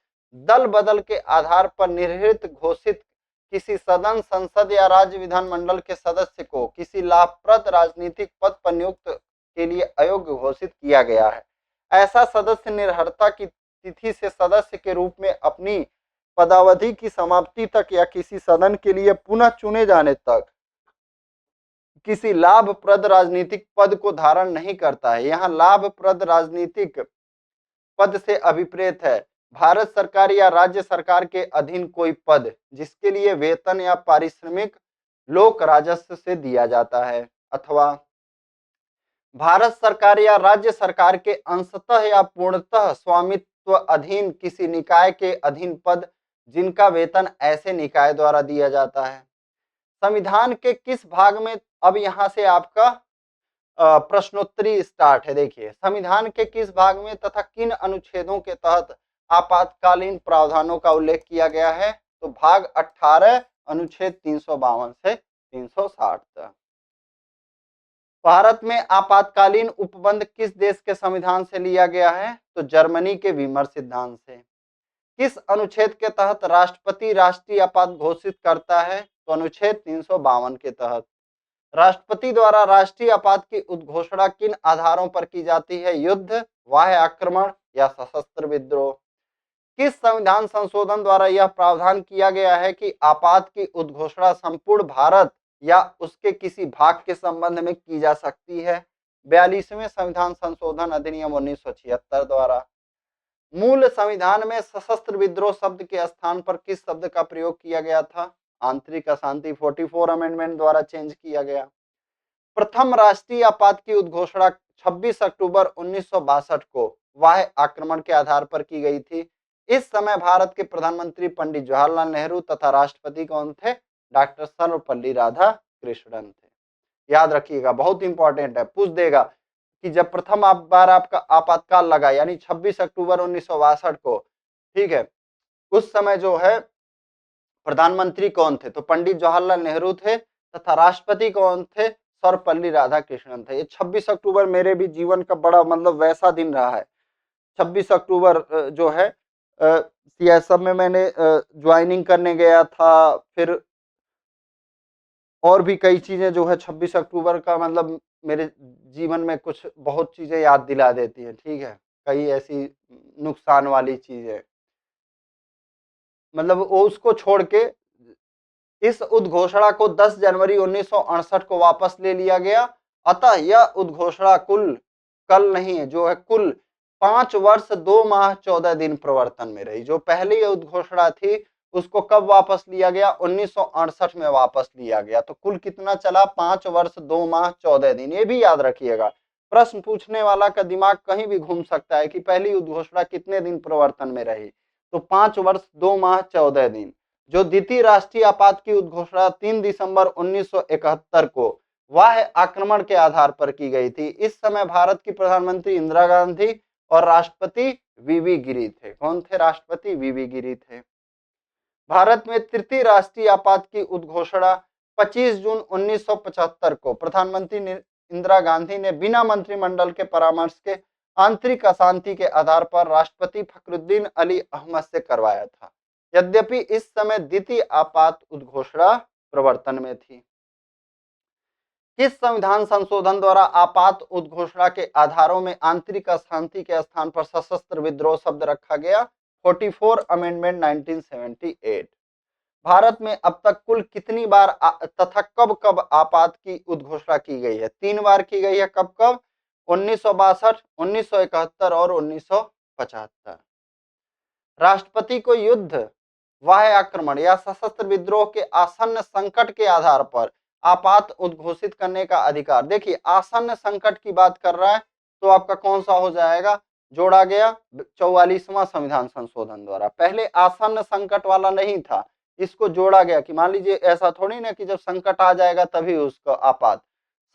दल बदल के आधार पर निर्हित घोषित किसी सदन, संसद या राज्य विधानमंडल के सदस्य को किसी लाभप्रद राजनीतिक पद पर नियुक्त के लिए अयोग्य घोषित किया गया है। ऐसा सदस्य निर्हरता की तिथि से सदस्य के रूप में अपनी पदावधि की समाप्ति तक या किसी सदन के लिए पुनः चुने जाने तक किसी लाभप्रद राजनीतिक पद को धारण नहीं करता है। यहाँ लाभप्रद राजनीतिक पद से अभिप्रेत है भारत सरकार या राज्य सरकार के अधीन कोई पद जिसके लिए वेतन या पारिश्रमिक लोक राजस्व से दिया जाता है, अथवा भारत सरकार या राज्य सरकार के अंशतः या पूर्णतः स्वामित्व अधीन किसी निकाय के अधीन पद जिनका वेतन ऐसे निकाय द्वारा दिया जाता है। संविधान के किस भाग में, अब यहाँ से आपका प्रश्नोत्तरी स्टार्ट है। देखिए, संविधान के किस भाग में तथा किन अनुच्छेदों के तहत आपातकालीन प्रावधानों का उल्लेख किया गया है? तो भाग 18 अनुच्छेद 352 से 360 तक। भारत में आपातकालीन उपबंध किस देश के संविधान से लिया गया है? तो जर्मनी के वीमर सिद्धांत से। किस अनुच्छेद के तहत राष्ट्रपति राष्ट्रीय आपात घोषित करता है? तो अनुच्छेद 352 के तहत। राष्ट्रपति द्वारा राष्ट्रीय आपात की उद्घोषणा किन आधारों पर की जाती है? युद्ध, बाह्य आक्रमण या सशस्त्र विद्रोह। किस संविधान संशोधन द्वारा यह प्रावधान किया गया है कि आपात की उद्घोषणा संपूर्ण भारत या उसके किसी भाग के संबंध में की जा सकती है? 42वें संविधान संशोधन अधिनियम 1976 द्वारा। मूल संविधान में सशस्त्र विद्रोह शब्द के स्थान पर किस शब्द का प्रयोग किया गया था? आंतरिक अशांति 44 अमेंडमेंट द्वारा चेंज किया गया। प्रथम राष्ट्रीय आपात की उद्घोषणा 26 अक्टूबर 1962 को बाह्य आक्रमण के आधार पर की गई थी। इस समय भारत के प्रधानमंत्री पंडित जवाहरलाल नेहरू तथा राष्ट्रपति कौन थे? डॉक्टर सर्वपल्ली राधाकृष्णन थे। याद रखिएगा, बहुत इंपॉर्टेंट है, पूछ देगा कि जब प्रथम बार आपका आपातकाल लगा यानी 26 अक्टूबर 1962 को, ठीक है, उस समय जो है प्रधानमंत्री कौन थे? तो पंडित जवाहरलाल नेहरू थे तथा राष्ट्रपति कौन थे? सर्वपल्ली राधाकृष्णन थे। ये 26 अक्टूबर मेरे भी जीवन का बड़ा मतलब वैसा दिन रहा है। 26 अक्टूबर जो है सीएसएफ में मैंने ज्वाइनिंग करने गया था, फिर और भी कई चीजें जो है 26 अक्टूबर का मतलब मेरे जीवन में कुछ बहुत चीजें याद दिला देती है। ठीक है, कई ऐसी नुकसान वाली चीजें, मतलब वो उसको छोड़ के इस उद्घोषणा को 10 जनवरी 1968 को वापस ले लिया गया। अतः यह उद्घोषणा कुल कल नहीं है, जो है कुल 5 वर्ष 2 माह 14 दिन प्रवर्तन में रही। जो पहली उद्घोषणा थी उसको कब वापस लिया गया? 1968 में वापस लिया गया। तो कुल कितना चला? 5 वर्ष 2 माह 14 दिन। ये भी याद रखिएगा, प्रश्न पूछने वाला का दिमाग कहीं भी घूम सकता है कि पहली उद्घोषणा कितने दिन प्रवर्तन में रही। तो 5 वर्ष 2 माह 14 दिन। जो द्वितीय राष्ट्रीय आपात की उद्घोषणा 3 दिसंबर 1971 को वाह्य आक्रमण के आधार पर की गई थी। इस समय भारत की प्रधानमंत्री इंदिरा गांधी और राष्ट्रपति वीवी गिरी थे। कौन थे राष्ट्रपति? वीवी गिरी थे। भारत में तृतीय राष्ट्रीय आपात की उद्घोषणा 25 जून 1975 को प्रधानमंत्री इंदिरा गांधी ने बिना मंत्रिमंडल के परामर्श के आंतरिक अशांति के आधार पर राष्ट्रपति फखरुद्दीन अली अहमद से करवाया था। यद्यपि इस समय द्वितीय आपात उद्घोषणा प्रवर्तन में थी। किस संविधान संशोधन द्वारा आपात उद्घोषणा के आधारों में आंतरिक अशांति के स्थान पर सशस्त्र विद्रोह शब्द रखा गया? 44 अमेंडमेंट 1978। भारत में अब तक कुल कितनी बार तथा कब कब आपात की उद्घोषणा की गई है? 3 बार की गई है। कब कब? 1962, 1971 और 1975। राष्ट्रपति को युद्ध, वाह्य आक्रमण या सशस्त्र विद्रोह के आसन्न संकट के आधार पर आपात उद्घोषित करने का अधिकार। देखिए, आसन्न संकट की बात कर रहा है तो आपका कौन सा हो जाएगा? जोड़ा गया 44वां संविधान संशोधन द्वारा। पहले आसन्न संकट वाला नहीं था, इसको जोड़ा गया कि मान लीजिए ऐसा थोड़ी ना कि जब संकट आ जाएगा तभी उसको आपात,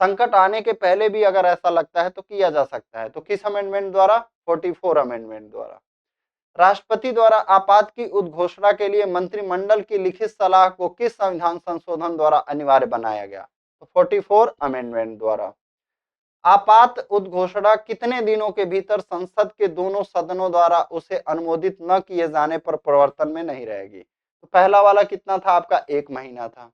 संकट आने के पहले भी अगर ऐसा लगता है तो किया जा सकता है। तो किस अमेंडमेंट द्वारा? 44 अमेंडमेंट द्वारा। राष्ट्रपति द्वारा आपात की उद्घोषणा के लिए मंत्रिमंडल की लिखित सलाह को किस संविधान संशोधन द्वारा अनिवार्य बनाया गया? तो 44 अमेंडमेंट द्वारा। आपात उद्घोषणा कितने दिनों के भीतर संसद के दोनों सदनों द्वारा उसे अनुमोदित न किए जाने पर प्रवर्तन में नहीं रहेगी? तो पहला वाला कितना था आपका? 1 महीना था।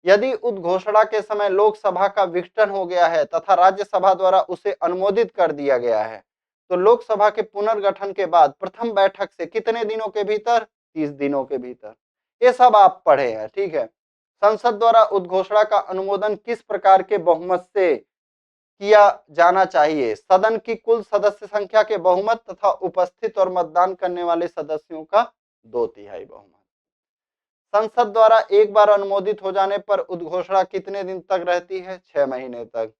यदि उद्घोषणा के समय लोकसभा का विघटन हो गया है तथा राज्यसभा द्वारा उसे अनुमोदित कर दिया गया है तो लोकसभा के पुनर्गठन के बाद प्रथम बैठक से कितने दिनों के भीतर? 30 दिनों के भीतर। ये सब आप पढ़े हैं, ठीक है। संसद द्वारा उद्घोषणा का अनुमोदन किस प्रकार के बहुमत से किया जाना चाहिए? सदन की कुल सदस्य संख्या के बहुमत तथा उपस्थित और मतदान करने वाले सदस्यों का 2/3 बहुमत। संसद द्वारा एक बार अनुमोदित हो जाने पर उद्घोषणा कितने दिन तक रहती है? 6 महीने तक।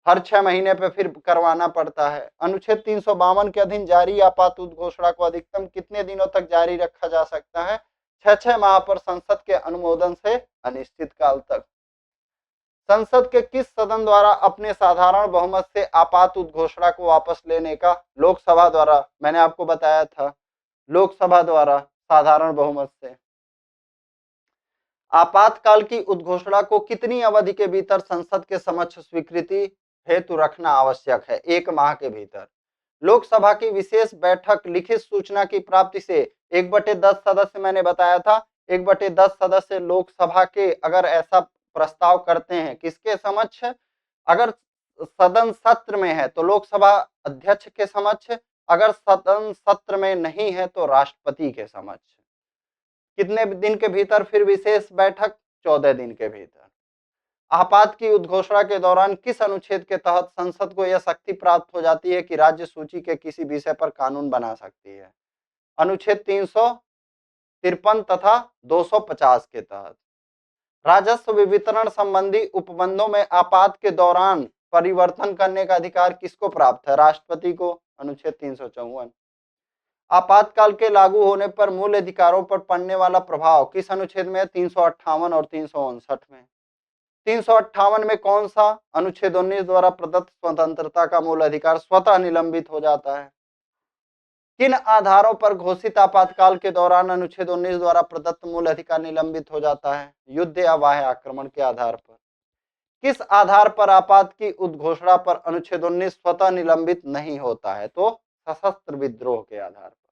हर 6 महीने पे फिर करवाना पड़ता है। अनुच्छेद 352 के अधीन जारी आपात उद्घोषणा को अधिकतम कितने दिनों तक जारी रखा जा सकता है? 6 माह पर संसद के अनुमोदन से अनिश्चित काल तक। संसद के किस सदन द्वारा अपने साधारण बहुमत से आपात उद्घोषणा को वापस लेने का? लोकसभा द्वारा। मैंने आपको बताया था, लोकसभा द्वारा साधारण बहुमत से। आपातकाल की उद्घोषणा को कितनी अवधि के भीतर संसद के समक्ष स्वीकृति हेतु रखना आवश्यक है? 1 माह के भीतर। लोकसभा की विशेष बैठक लिखित सूचना की प्राप्ति से 1/10 सदस्य, मैंने बताया था 1/10 सदस्य लोकसभा के अगर ऐसा प्रस्ताव करते हैं, किसके समक्ष? अगर सदन सत्र में है तो लोकसभा अध्यक्ष के समक्ष, अगर सदन सत्र में नहीं है तो राष्ट्रपति के समक्ष। कितने दिन के भीतर फिर विशेष बैठक? 14 दिन के भीतर। आपात की उद्घोषणा के दौरान किस अनुच्छेद के तहत संसद को यह शक्ति प्राप्त हो जाती है कि राज्य सूची के किसी विषय पर कानून बना सकती है? अनुच्छेद 353 तथा 250 के तहत। राजस्व वितरण संबंधी उपबंधों में आपात के दौरान परिवर्तन करने का अधिकार किसको प्राप्त है? राष्ट्रपति को। अनुच्छेद 354। आपातकाल के लागू होने पर मूल अधिकारों पर पड़ने वाला प्रभाव किस अनुच्छेद में? 358 और 359 में। 358 में कौन सा? अनुच्छेद 19 द्वारा प्रदत्त स्वतंत्रता का मूल अधिकार स्वतः निलंबित हो जाता है। किन आधारों पर घोषित आपातकाल के दौरान अनुच्छेद 19 द्वारा प्रदत्त मूल अधिकार निलंबित हो जाता है? युद्ध या बाह्य आक्रमण के आधार पर। किस आधार पर आपात की उद्घोषणा पर अनुच्छेद 19 स्वतः निलंबित नहीं होता है? तो सशस्त्र विद्रोह के आधार पर।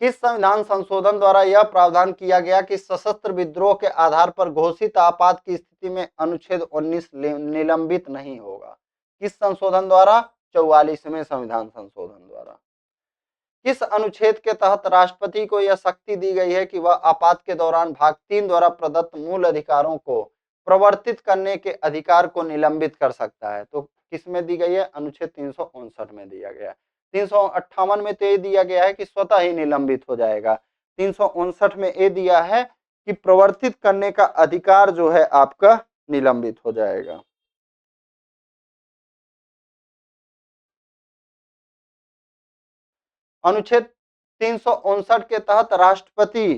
किस संविधान संशोधन द्वारा यह प्रावधान किया गया कि सशस्त्र विद्रोह के आधार पर घोषित आपात की स्थिति में अनुच्छेद 19 निलंबित नहीं होगा? किस संशोधन द्वारा? 44वें संविधान संशोधन द्वारा। किस अनुच्छेद के तहत राष्ट्रपति को यह शक्ति दी गई है कि वह आपात के दौरान भाग 3 द्वारा प्रदत्त मूल अधिकारों को प्रवर्तित करने के अधिकार को निलंबित कर सकता है? तो किसमें दी गई है? अनुच्छेद 359 में दिया गया है। 358 में तो ये दिया गया है कि स्वतः ही निलंबित हो जाएगा। 359 में ये दिया है कि प्रवर्तित करने का अधिकार जो है आपका निलंबित हो जाएगा। अनुच्छेद 359 के तहत राष्ट्रपति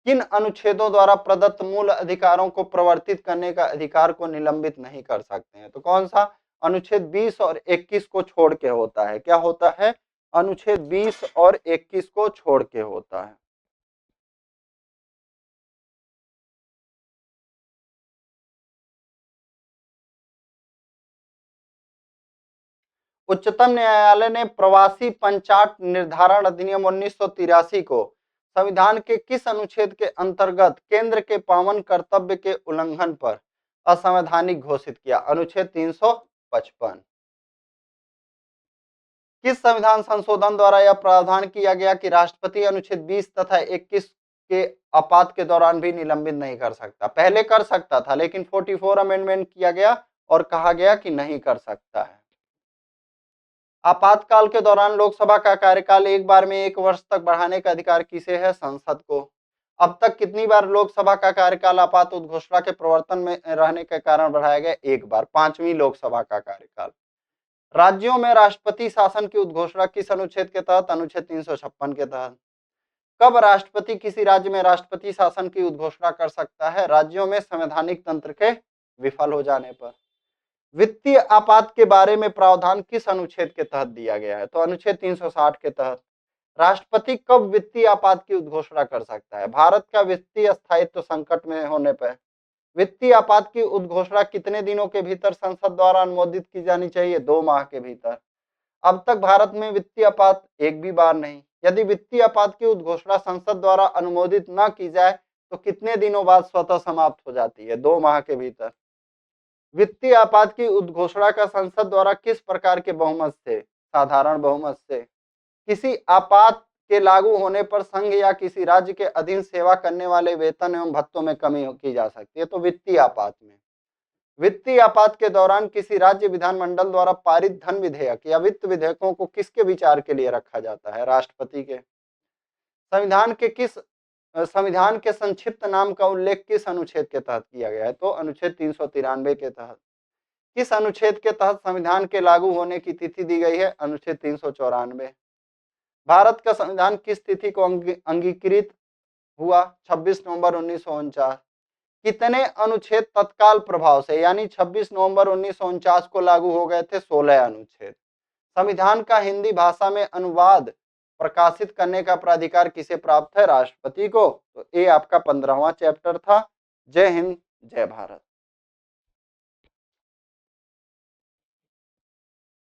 किन अनुच्छेदों द्वारा प्रदत्त मूल अधिकारों को प्रवर्तित करने का अधिकार को निलंबित नहीं कर सकते हैं? तो कौन सा? अनुच्छेद 20 और 21 को छोड़ के होता है। क्या होता है? अनुच्छेद 20 और 21 को छोड़ के होता है। उच्चतम न्यायालय ने प्रवासी पंचाट निर्धारण अधिनियम 1983 को संविधान के किस अनुच्छेद के अंतर्गत केंद्र के पावन कर्तव्य के उल्लंघन पर असंवैधानिक घोषित किया? अनुच्छेद 355। किस संविधान संशोधन द्वारा यह प्रावधान किया गया कि राष्ट्रपति अनुच्छेद 20 तथा 21 के आपात के दौरान भी निलंबित नहीं कर सकता? पहले कर सकता था, लेकिन 44 अमेंडमेंट किया गया और कहा गया कि नहीं कर सकता है। आपातकाल के दौरान लोकसभा का कार्यकाल एक बार में 1 वर्ष तक बढ़ाने का अधिकार किसे है? संसद को। अब तक कितनी बार लोकसभा का कार्यकाल आपात उद्घोषणा के प्रवर्तन में रहने के कारण बढ़ाया गया? 1 बार, 5वीं लोकसभा का कार्यकाल। राज्यों में राष्ट्रपति शासन की उद्घोषणा किस अनुच्छेद के तहत? अनुच्छेद 356 के तहत। कब राष्ट्रपति किसी राज्य में राष्ट्रपति शासन की उद्घोषणा कर सकता है? राज्यों में संवैधानिक तंत्र के विफल हो जाने पर। वित्तीय आपात के बारे में प्रावधान किस अनुच्छेद के तहत दिया गया है? तो अनुच्छेद 360 के तहत। राष्ट्रपति कब वित्तीय आपात की उद्घोषणा कर सकता है? भारत का वित्तीय स्थायित्व संकट में होने पर। वित्तीय आपात की उद्घोषणा कितने दिनों के भीतर संसद द्वारा अनुमोदित की जानी चाहिए? 2 माह के भीतर। अब तक भारत में वित्तीय आपात एक भी बार नहीं। यदि वित्तीय आपात की उद्घोषणा संसद द्वारा अनुमोदित न की जाए तो कितने दिनों बाद स्वतः समाप्त हो जाती है? 2 माह के भीतर। वित्तीय आपात की उद्घोषणा का संसद द्वारा किस प्रकार के बहुमत से? साधारण बहुमत से। किसी आपात के लागू होने पर संघ या किसी राज्य के अधीन सेवा करने वाले वेतन एवं भत्तों में कमी की जा सकती है, तो वित्तीय आपात में। वित्तीय आपात के दौरान किसी राज्य विधानमंडल द्वारा पारित धन विधेयक या वित्त विधेयकों को किसके विचार के लिए रखा जाता है? राष्ट्रपति के। संविधान के संक्षिप्त नाम का उल्लेख किस अनुच्छेद के तहत किया गया है? तो अनुच्छेद 393 के तहत। किस अनुच्छेद के तहत संविधान के लागू होने की तिथि दी गई है? अनुच्छेद 394। भारत का संविधान किस तिथि को अंगीकृत हुआ? 26 नवंबर 1949। कितने अनुच्छेद तत्काल प्रभाव से यानी 26 नवंबर 1949 को लागू हो गए थे? 16 अनुच्छेद। संविधान का हिंदी भाषा में अनुवाद प्रकाशित करने का प्राधिकार किसे प्राप्त है? राष्ट्रपति को। तो ये आपका 15वां चैप्टर था। जय हिंद, जय भारत।